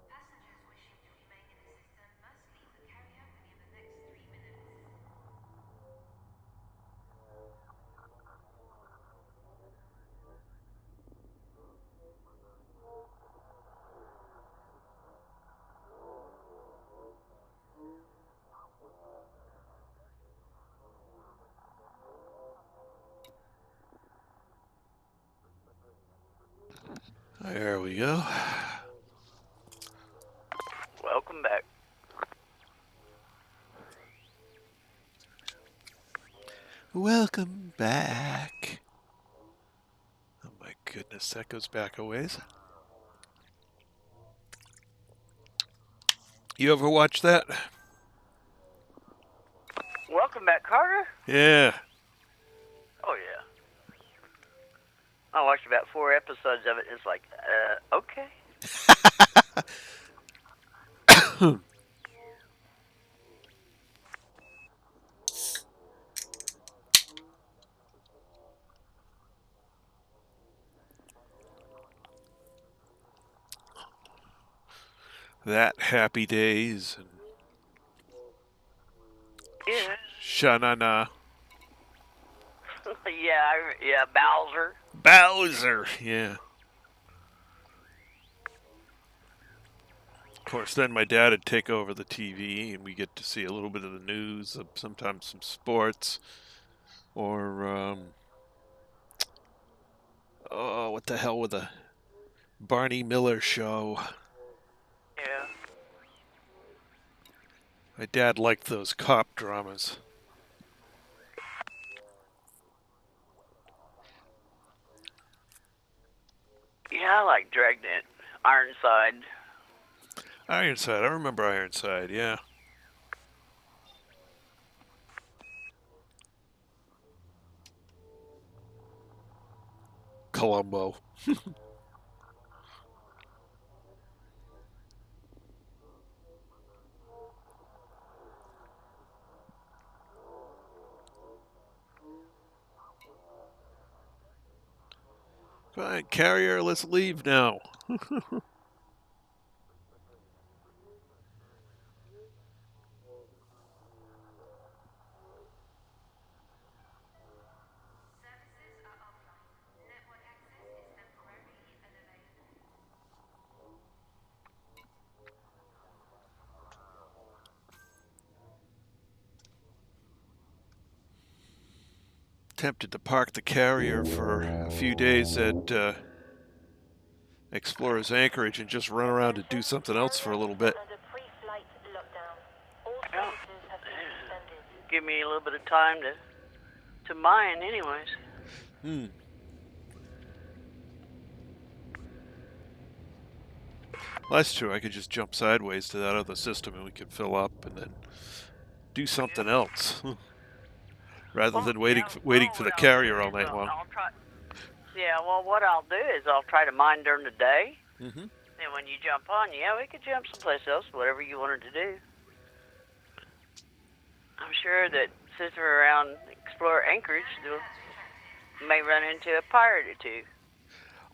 Passengers wishing to remain in the system must leave the carrier within the next 3 minutes. There we go. Welcome back. Welcome back. Oh my goodness, that goes back a ways. You ever watch that? Welcome back, Carter. Yeah. Oh, yeah. I watched about 4 episodes of it. It's like, okay. That Happy Days and Yeah. Sha-na-na. Yeah, Bowser. Bowser, yeah. Of course, then my dad would take over the TV, and we get to see a little bit of the news, sometimes some sports, or oh, what the hell with the Barney Miller show? Yeah. My dad liked those cop dramas. Yeah, I like Dragnet. Ironside. Ironside, I remember Ironside, yeah. Columbo. Fine, carrier, let's leave now. Services are offline. Network access is temporarily unavailable. Tempted to park the carrier for a few days at Explorer's Anchorage and just run around and do something else for a little bit. Under pre-flight lockdown. All Yeah. services have been suspended. Give me a little bit of time to mine, anyways. Well, that's true. I could just jump sideways to that other system and we could fill up and then do something else. Rather than waiting for the carrier all night long. Yeah, well, what I'll do is I'll try to mine during the day. Mm-hmm. And when you jump on, yeah, we could jump someplace else, whatever you wanted to do. I'm sure that since we're around Explore Anchorage, we may run into a pirate or two.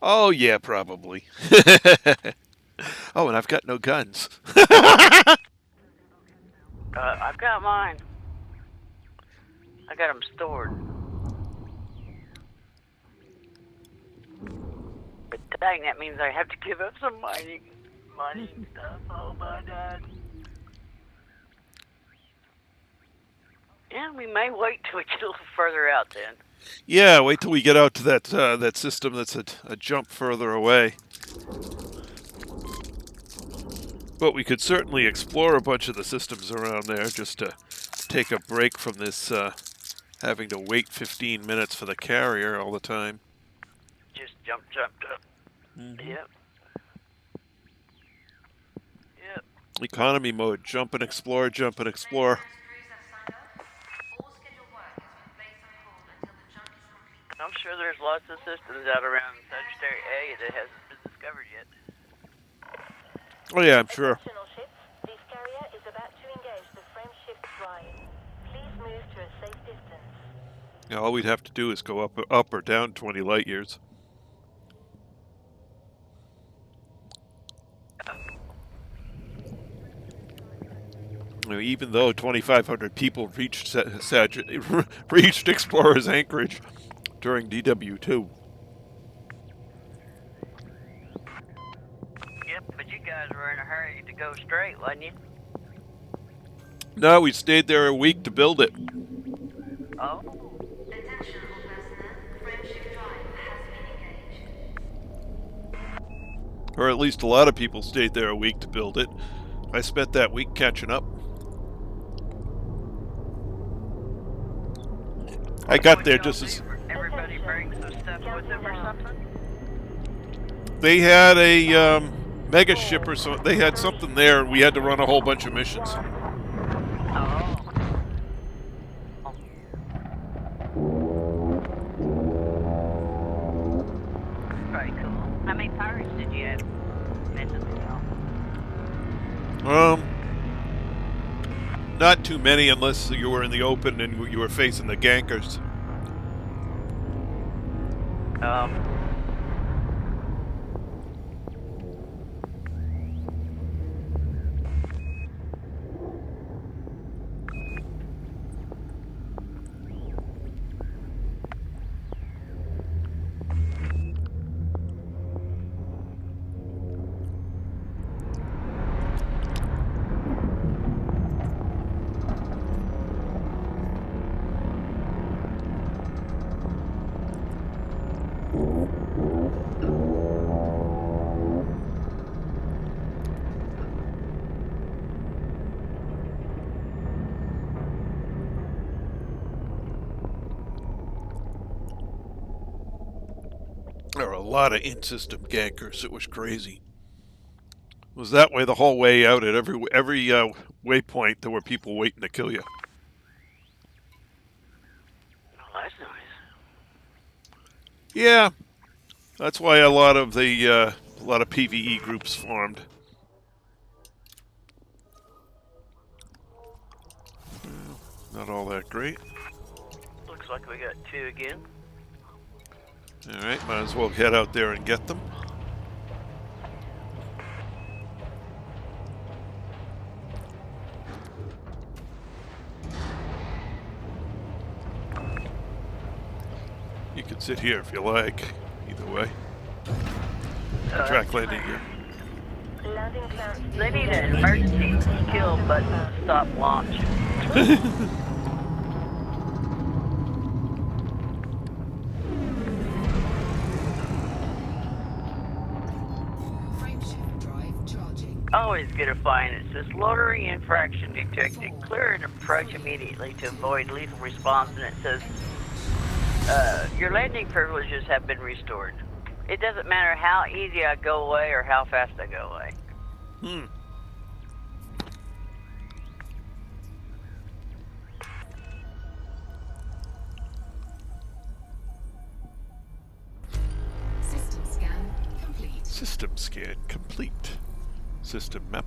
Oh, yeah, probably. Oh, and I've got no guns. I've got mine. I got them stored. But dang, that means I have to give up some mining stuff. Oh my God. Yeah, we may wait till we get a little further out then. Yeah, wait till we get out to that system that's a jump further away. But we could certainly explore a bunch of the systems around there just to take a break from this having to wait 15 minutes for the carrier all the time. Just jump. Mm-hmm. Yep. Economy mode. Jump and explore, jump and explore. All scheduled work has been placed on hold until the jump is complete. I'm sure there's lots of systems out around Sagittarius A that hasn't been discovered yet. Oh yeah, I'm sure. Attentional ships, this carrier is about to engage the frame shift drive. Please move to a safe distance. Yeah, all we'd have to do is go up or down 20 light years. You know, even though 2,500 people reached reached Explorer's Anchorage during DW2. Yep, but you guys were in a hurry to go straight, wasn't you? No, we stayed there a week to build it. Oh. Attention all personnel. Frame shift drive has been engaged. Or at least a lot of people stayed there a week to build it. I spent that week catching up. I got there just as... Everybody bring some stuff with them or something? They had a mega ship or so. They had something there, and we had to run a whole bunch of missions. Oh. Very cool. How many pirates did you have? Not too many unless you were in the open and you were facing the gankers. There were a lot of in-system gankers. It was crazy. It was that way the whole way out. At every waypoint, there were people waiting to kill you. Oh, that's nice. Yeah, that's why a lot of PvE groups formed. Well, not all that great. Looks like we got 2 again. All right, might as well head out there and get them. You can sit here if you like. Either way. Track landing gear. Landing clearance. They need an emergency kill button to stop launch. Frameshift drive charging. Always get a fine. It says loitering infraction detected. Clear and approach immediately to avoid lethal response. And it says your landing privileges have been restored. It doesn't matter how easy I go away or how fast I go away. System scan complete. System scan complete. System map.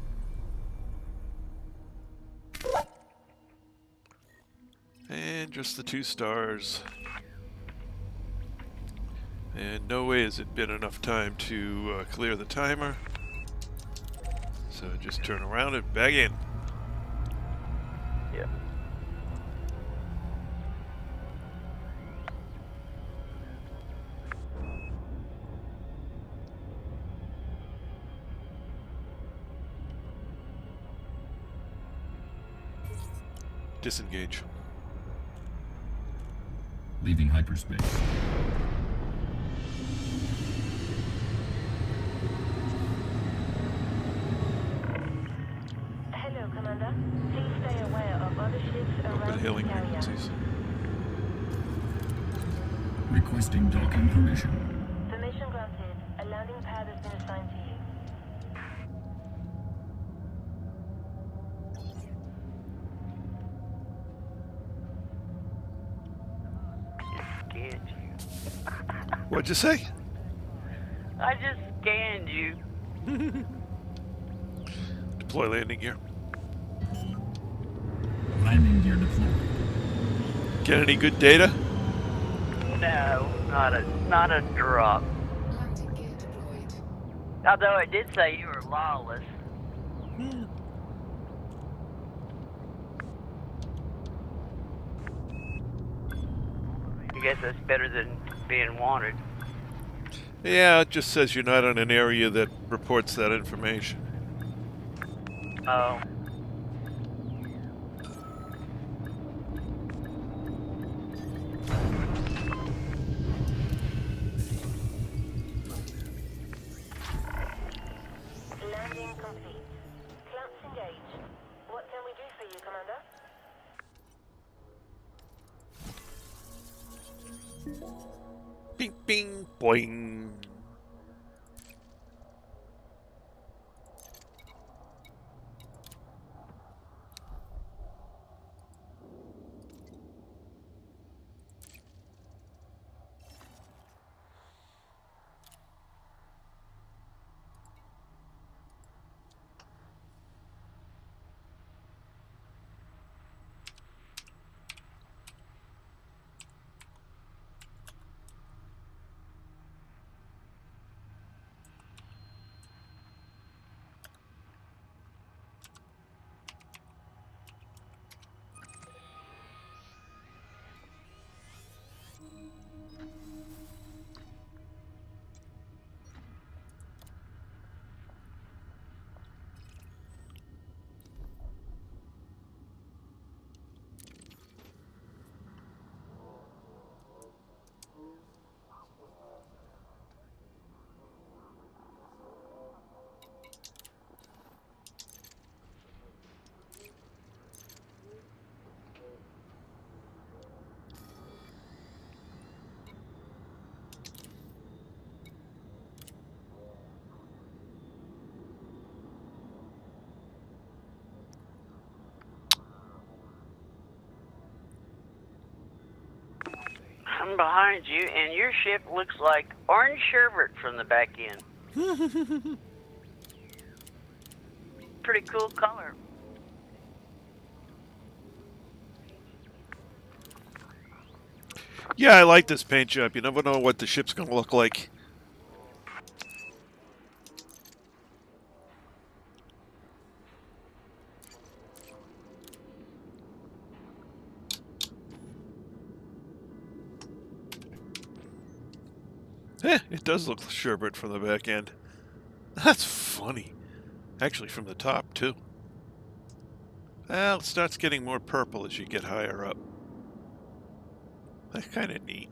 And just the 2 stars. And no way has it been enough time to clear the timer. So just turn around and back in. Yeah. Disengage. Leaving hyperspace. Hello, Commander. Please stay aware of other ships Open around the hailing carrier. frequencies. Requesting docking permission. Permission granted. A landing pad has been assigned to you. Scanned you. What'd you say? I just scanned you. Deploy landing gear. Landing gear deployed. Get any good data? No, not a drop. Landing gear deployed. Although it did say you were lawless. I guess that's better than being wanted. Yeah, it just says you're not in an area that reports that information. Oh. Landing complete. Clamps engaged. What can we do for you, Commander? Bing, bing, boing. I'm behind you, and your ship looks like orange sherbet from the back end. Pretty cool color. Yeah, I like this paint job. You never know what the ship's going to look like. It does look sherbet from the back end. That's funny. Actually, from the top, too. Well, it starts getting more purple as you get higher up. That's kind of neat.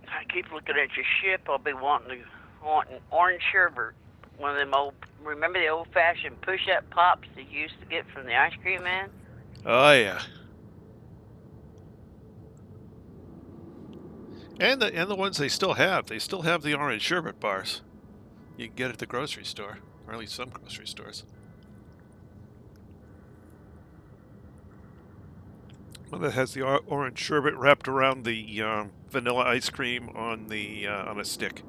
I keep looking at your ship. I'll be wanting to wanting orange sherbet. One of them old, remember the old-fashioned push-up pops that you used to get from the ice cream man? Oh yeah. And the ones they still have. They still have the orange sherbet bars. You can get at the grocery store, or at least some grocery stores. One that has the orange sherbet wrapped around the vanilla ice cream on a stick.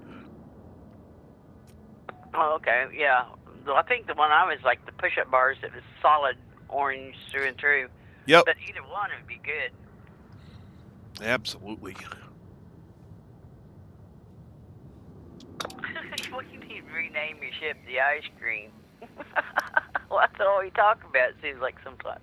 Oh, okay, yeah. I think the one I was like the push-up bars that was solid orange through and through. Yep. But either one would be good. Absolutely. Well, you need to rename your ship the Ice Cream. Well, that's all we talk about, it seems like sometimes.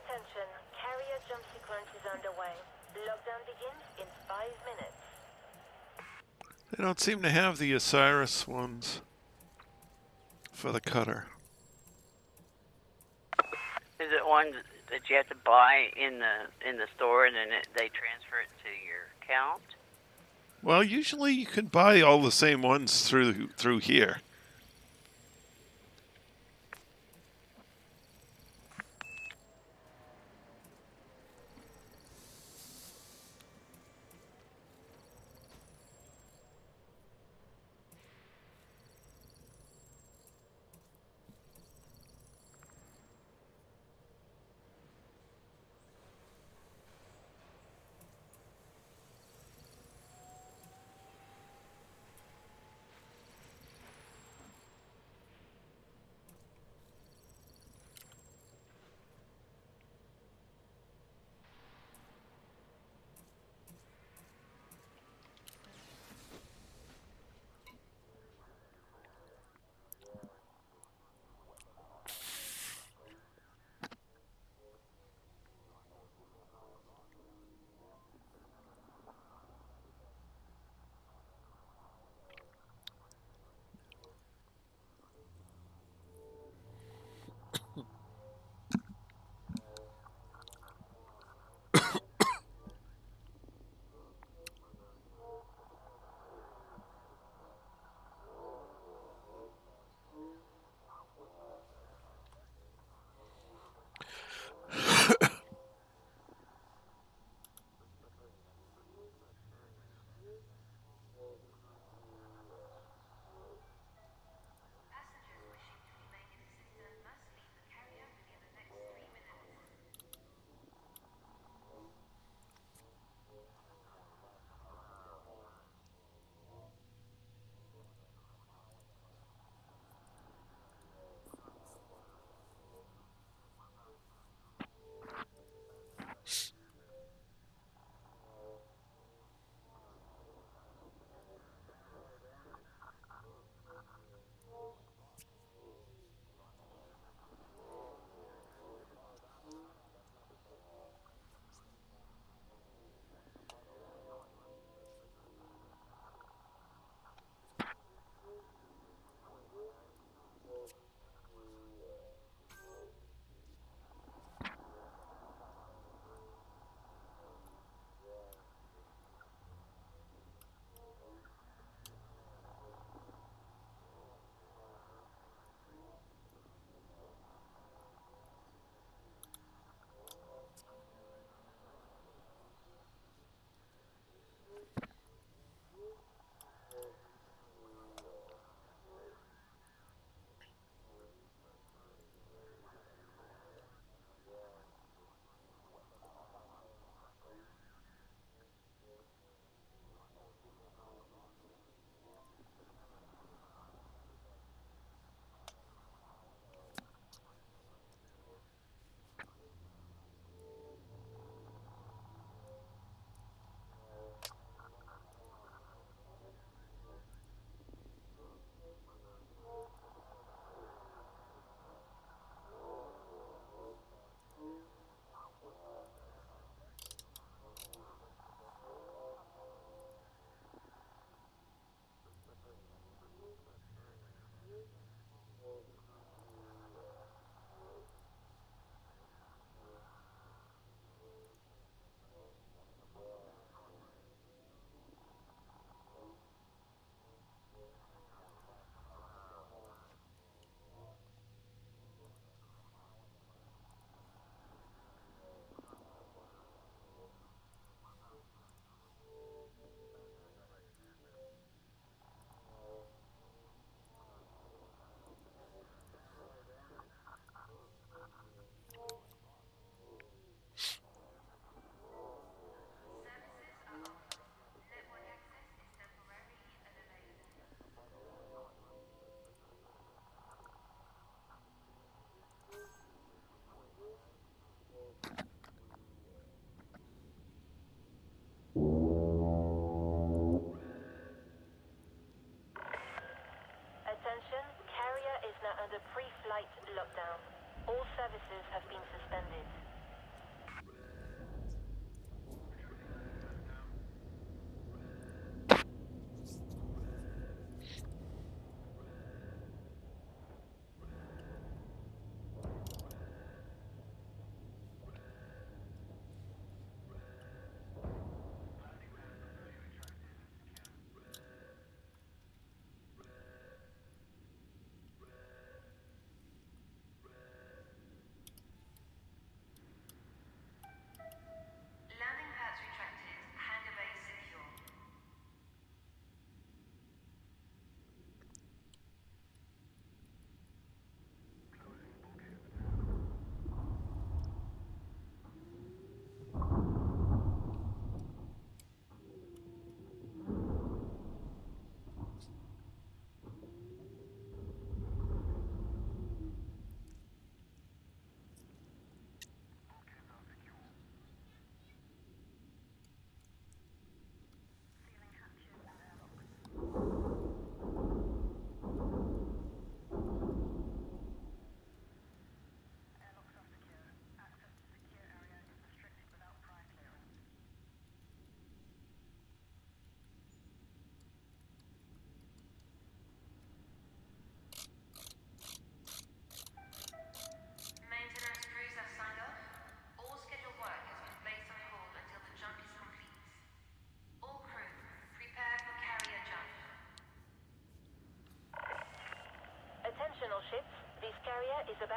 Attention, carrier jump sequence is underway. Lockdown begins in 5 minutes. They don't seem to have the Osiris ones for the cutter. Is it one that you have to buy in the store and then they transfer it to your account? Well, usually you can buy all the same ones through here.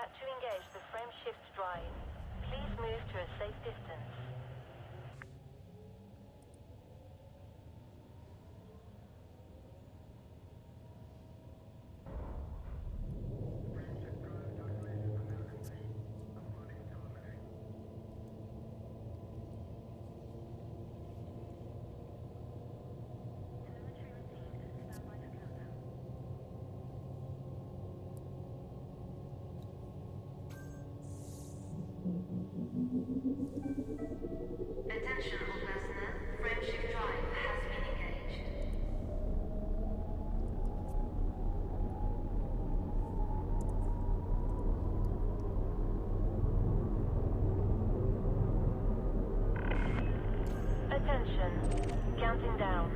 about to engage the frame shift drive. Please move to a safe distance. Attention all personnel, frame shift drive has been engaged. Attention. Counting down.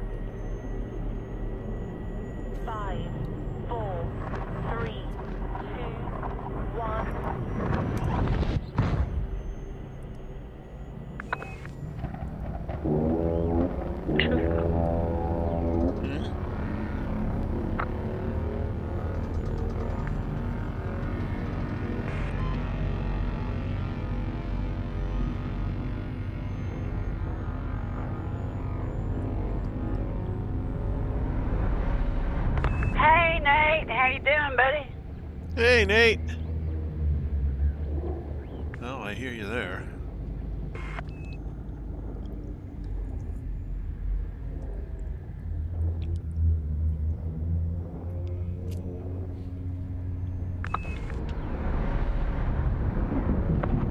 5, 4, 3, 2, 1. Hey, Nate. How you doing, buddy? Hey, Nate. Oh, I hear you there.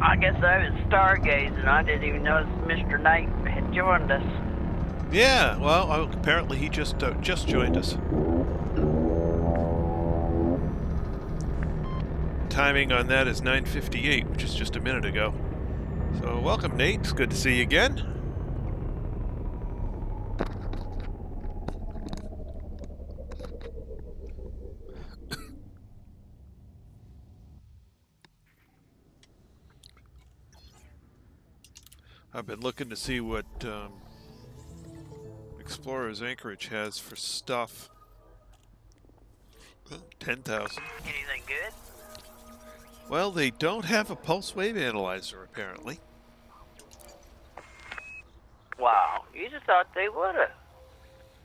I guess I was stargazing. I didn't even notice Mr. Nate had joined us. Yeah, well, apparently he just joined us. Timing on that is 9:58, which is just a minute ago. So welcome, Nate. It's good to see you again. I've been looking to see what Explorer's Anchorage has for stuff. 10,000. Anything good? Well, they don't have a pulse wave analyzer, apparently. Wow, you just thought they would have.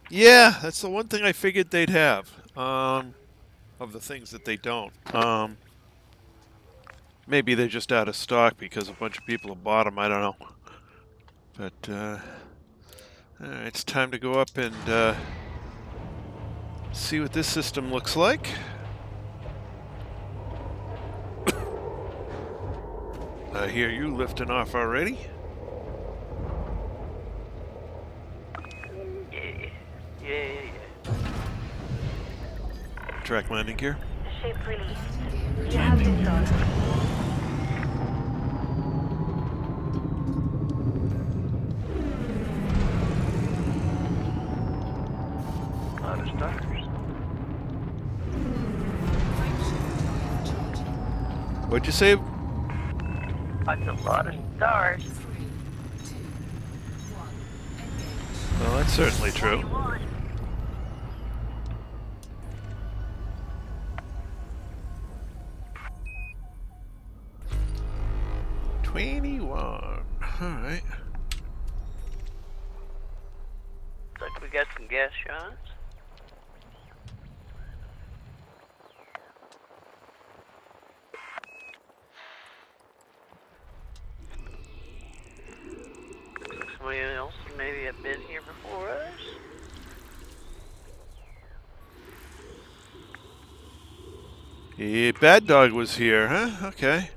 Yeah, that's the one thing I figured they'd have. Of the things that they don't. Maybe they're just out of stock because a bunch of people have bought them. I don't know. But, alright, it's time to go up and see what this system looks like. I hear you lifting off already. Yeah. Track landing gear. Ship released. You have this on. A lot of stars. What'd you say? That's a lot of stars. 3, 2, 1. Engage. Well, that's certainly true. 21. Alright. Looks like we got some gas shots. Somebody else maybe have been here before us. Yeah, Bad Dog was here, huh? Okay.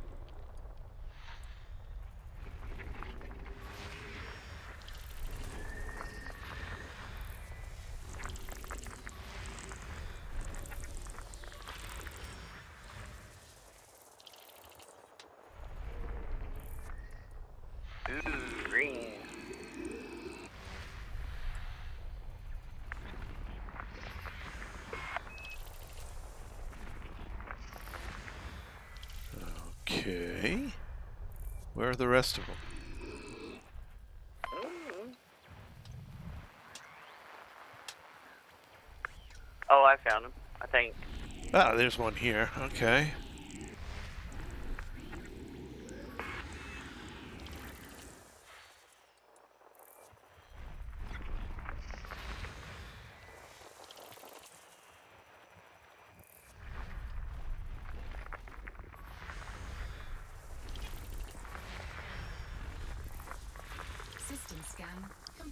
Ooh, green. Okay. Where are the rest of them? Oh, I found him, I think. Ah, there's one here. Okay.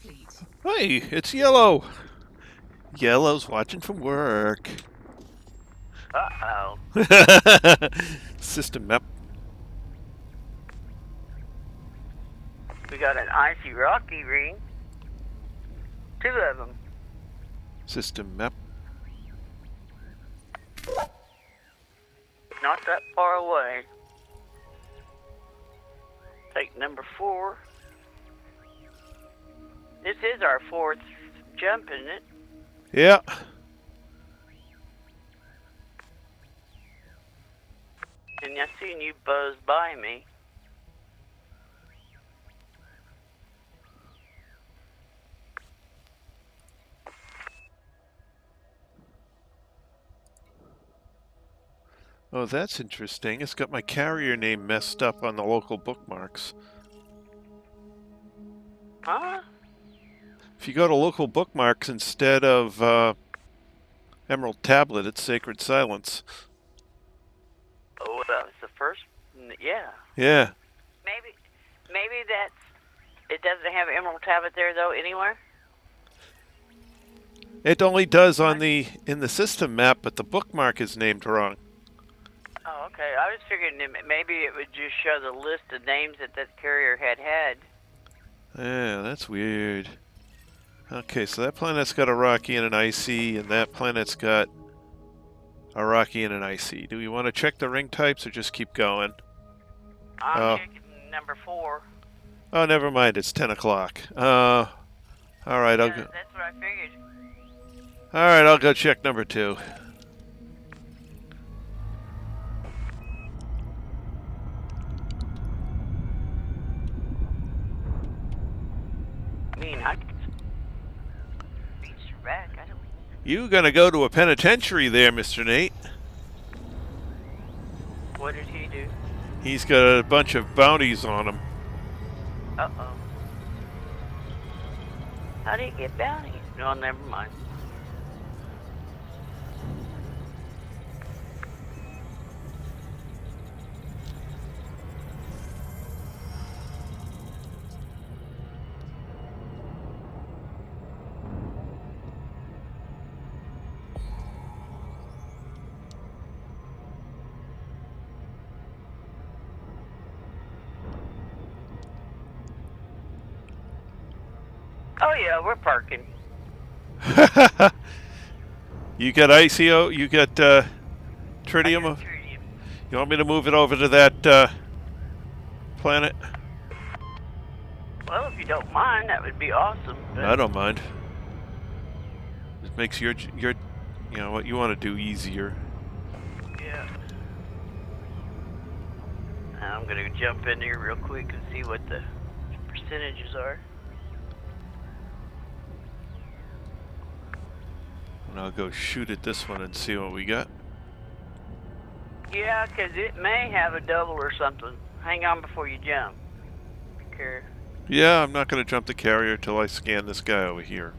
complete. Hey, it's Yellow. Yellow's watching from work. Uh-oh. System map. We got an icy rocky ring. 2 of them. System map. Not that far away. Take number 4. This is our 4th jump, isn't it? Yeah. And I seen you buzz by me. Oh, that's interesting. It's got my carrier name messed up on the local bookmarks. Huh? If you go to local bookmarks instead of Emerald Tablet, it's Sacred Silence. Oh, that was the first. Yeah. Yeah. Maybe that's. It doesn't have Emerald Tablet there though anywhere. It only does on in the system map, but the bookmark is named wrong. Oh, okay. I was figuring maybe it would just show the list of names that carrier had. Yeah, that's weird. Okay, so that planet's got a rocky and an icy, and that planet's got a rocky and an icy. Do we want to check the ring types or just keep going? I'm checking number 4. Oh, never mind. It's 10 o'clock. All right, I'll go. That's what I figured. All right, I'll go check number 2. I mean, I could reach your back. I don't. You gonna go to a penitentiary there, Mr. Nate? What did he do? He's got a bunch of bounties on him. Uh-oh. How do you get bounties? No, never mind. Oh yeah, we're parking. You got ICO? You got tritium? Tritium. You want me to move it over to that planet? Well, if you don't mind, that would be awesome. But I don't mind. It makes your you know what you want to do easier. yeah. I'm gonna jump in here real quick and see what the percentages are. And I'll go shoot at this one and see what we got. Yeah, 'cause it may have a double or something. Hang on before you jump. Be careful. Yeah, I'm not going to jump the carrier till I scan this guy over here.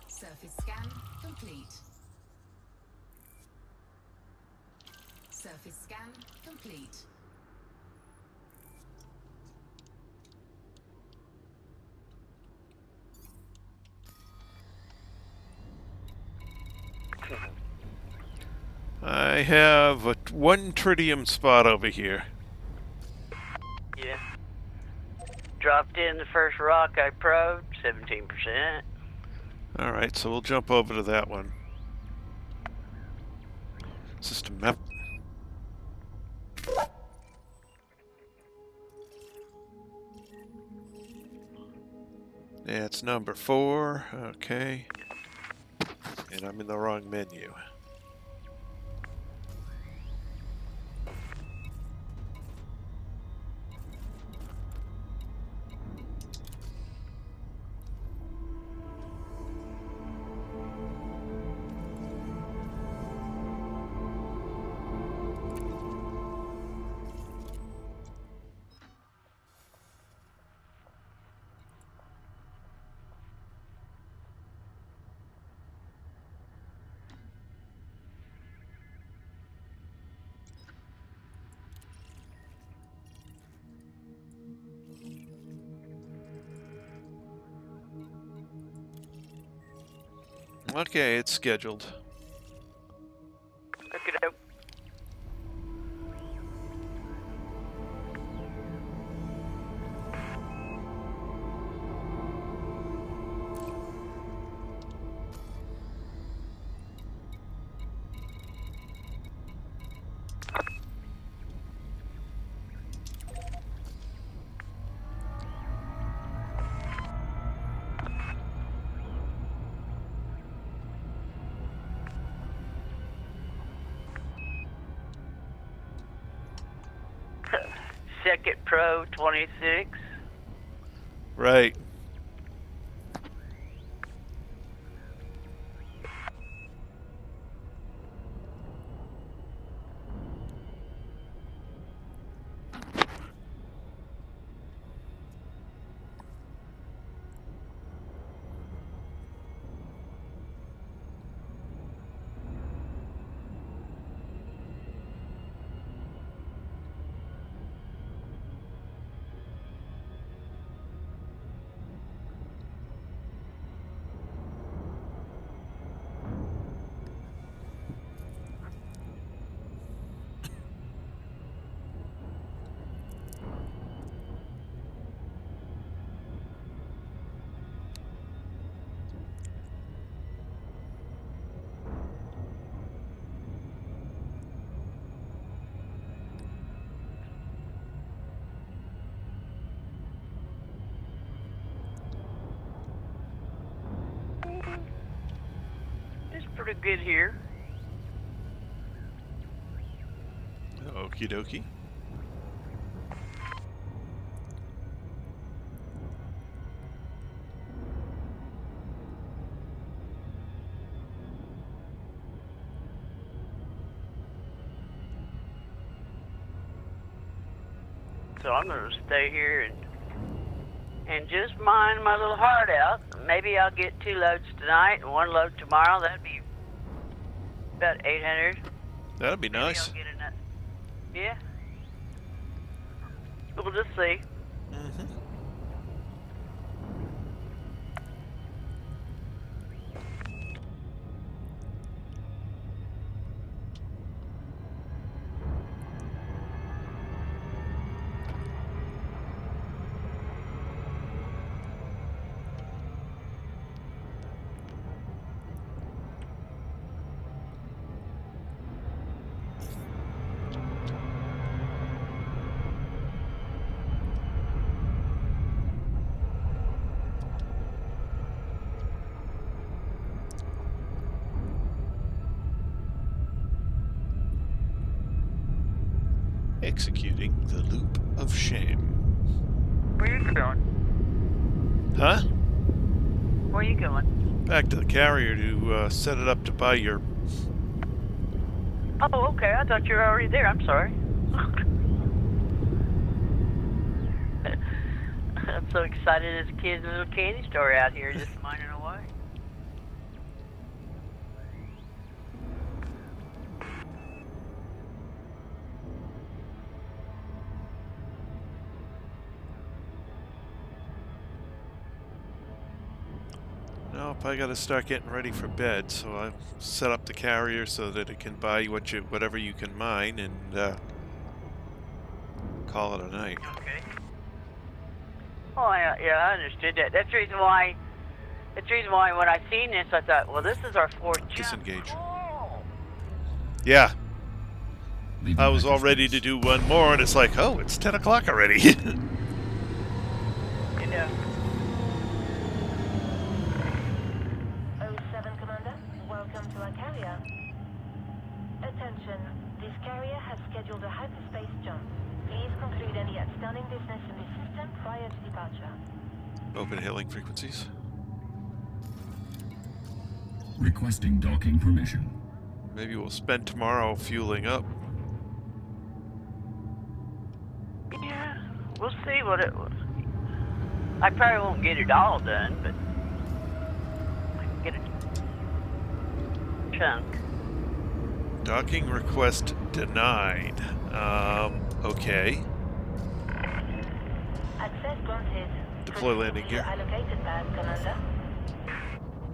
Surface scan complete. Surface scan complete. I have one tritium spot over here. Yeah. dropped in the first rock I probed, 17%. Alright, so we'll jump over to that one. System map. Yeah, it's number 4. Okay. And I'm in the wrong menu. Okay, it's scheduled. Look it up. Second Pro 26. Right. It's pretty good here. Okie dokie. So I'm going to stay here and just mine my little heart out. Maybe I'll get 2 loads tonight and 1 load tomorrow. That'd be about 800. That'd be Maybe nice. I'll get enough. Yeah. We'll just see. Mm-hmm. Executing the loop of shame. Where you going? Huh? Where you going? Back to the carrier to set it up to Byeia. Oh, okay. I thought you were already there. I'm sorry. I'm so excited as a kid in a little candy store out here just mining away. Nope, I gotta start getting ready for bed, so I set up the carrier so that it can buy whatever you can mine and call it a night. Okay. Oh, yeah, I understood that. That's the reason why. That's the reason why when I seen this, I thought, well, this is our fourth jump. Disengage. Cool. Yeah. Leaving I was all ready hyperspace. to do one more, and it's like, oh, it's 10 o'clock already. You know. 07 Commander, welcome to our carrier. Attention, this carrier has scheduled a hyperspace jump. Please conclude any outstanding business in the system prior to departure. Open hailing frequencies. Requesting docking permission. Maybe we'll spend tomorrow fueling up. Yeah, we'll see what it was. I probably won't get it all done, but I can get a chunk. Docking request denied. Okay. Access granted. Deploy landing gear. Allocated pad, Commander.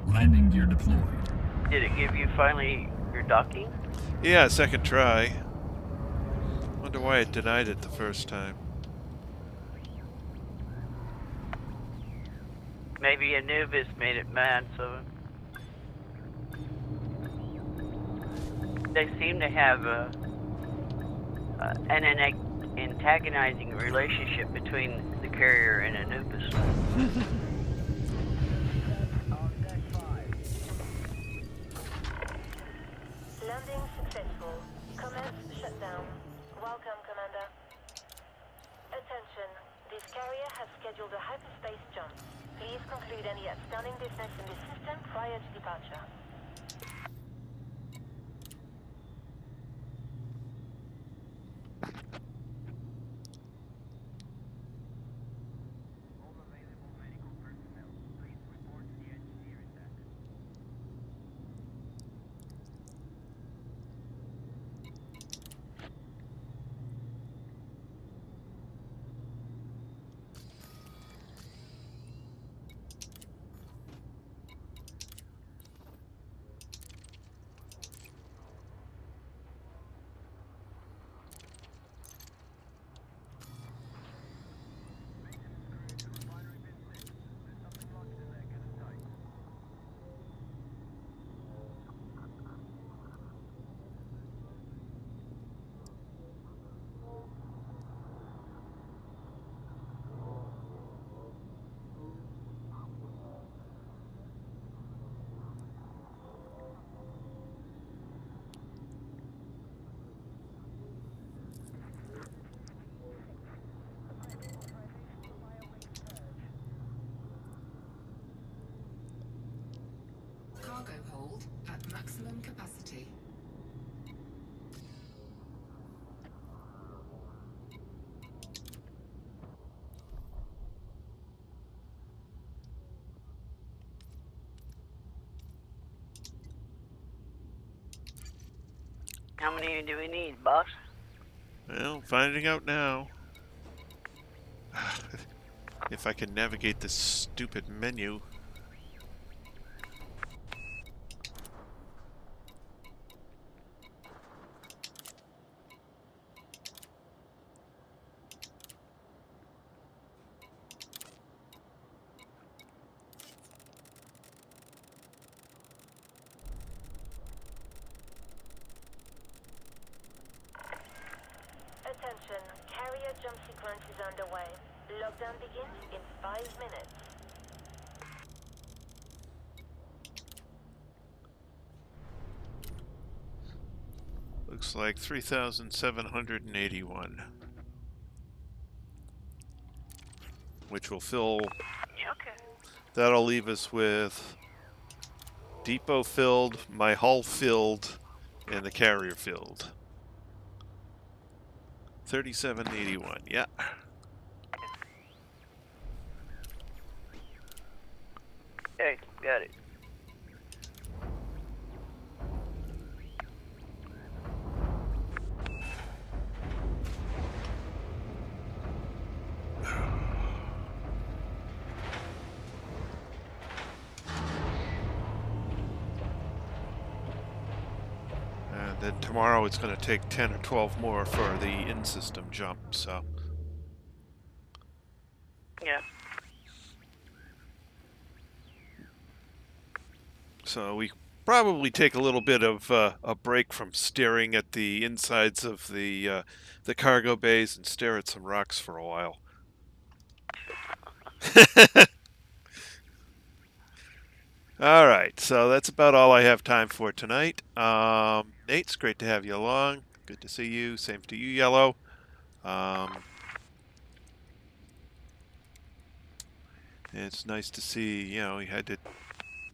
Landing gear deployed. Did it give you finally your docking? Yeah, second try. Wonder why it denied it the first time. Maybe Anubis made it mad, so they seem to have an antagonizing relationship between the carrier and Anubis. Landing successful. Commence shutdown. Welcome, Commander. Attention, this carrier has scheduled a hyperspace jump. Please conclude any outstanding business in the system prior to departure. Cargo hold at maximum capacity. How many do we need, boss? Well, finding out now. If I can navigate this stupid menu. Attention, carrier jump sequence is underway. Lockdown begins in 5 minutes. Looks like 3,781. Which will fill... Yeah, okay. That'll leave us with depot filled, my hull filled, and the carrier filled. 3781, yeah. Okay, got it. And then tomorrow it's going to take 10 or 12 more for the in-system jump, so... Yeah. So we probably take a little bit of a break from staring at the insides of the cargo bays and stare at some rocks for a while. All right, so that's about all I have time for tonight. Nate, it's great to have you along. Good to see you. Same to you, Yellow. It's nice to see, you know, we had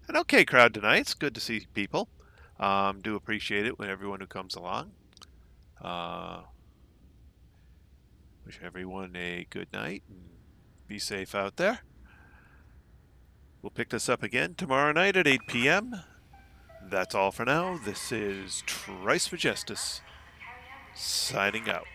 an okay crowd tonight. It's good to see people. Do appreciate it when everyone who comes along. Wish everyone a good night and be safe out there. We'll pick this up again tomorrow night at 8 p.m. That's all for now. This is Trice Majestus signing out.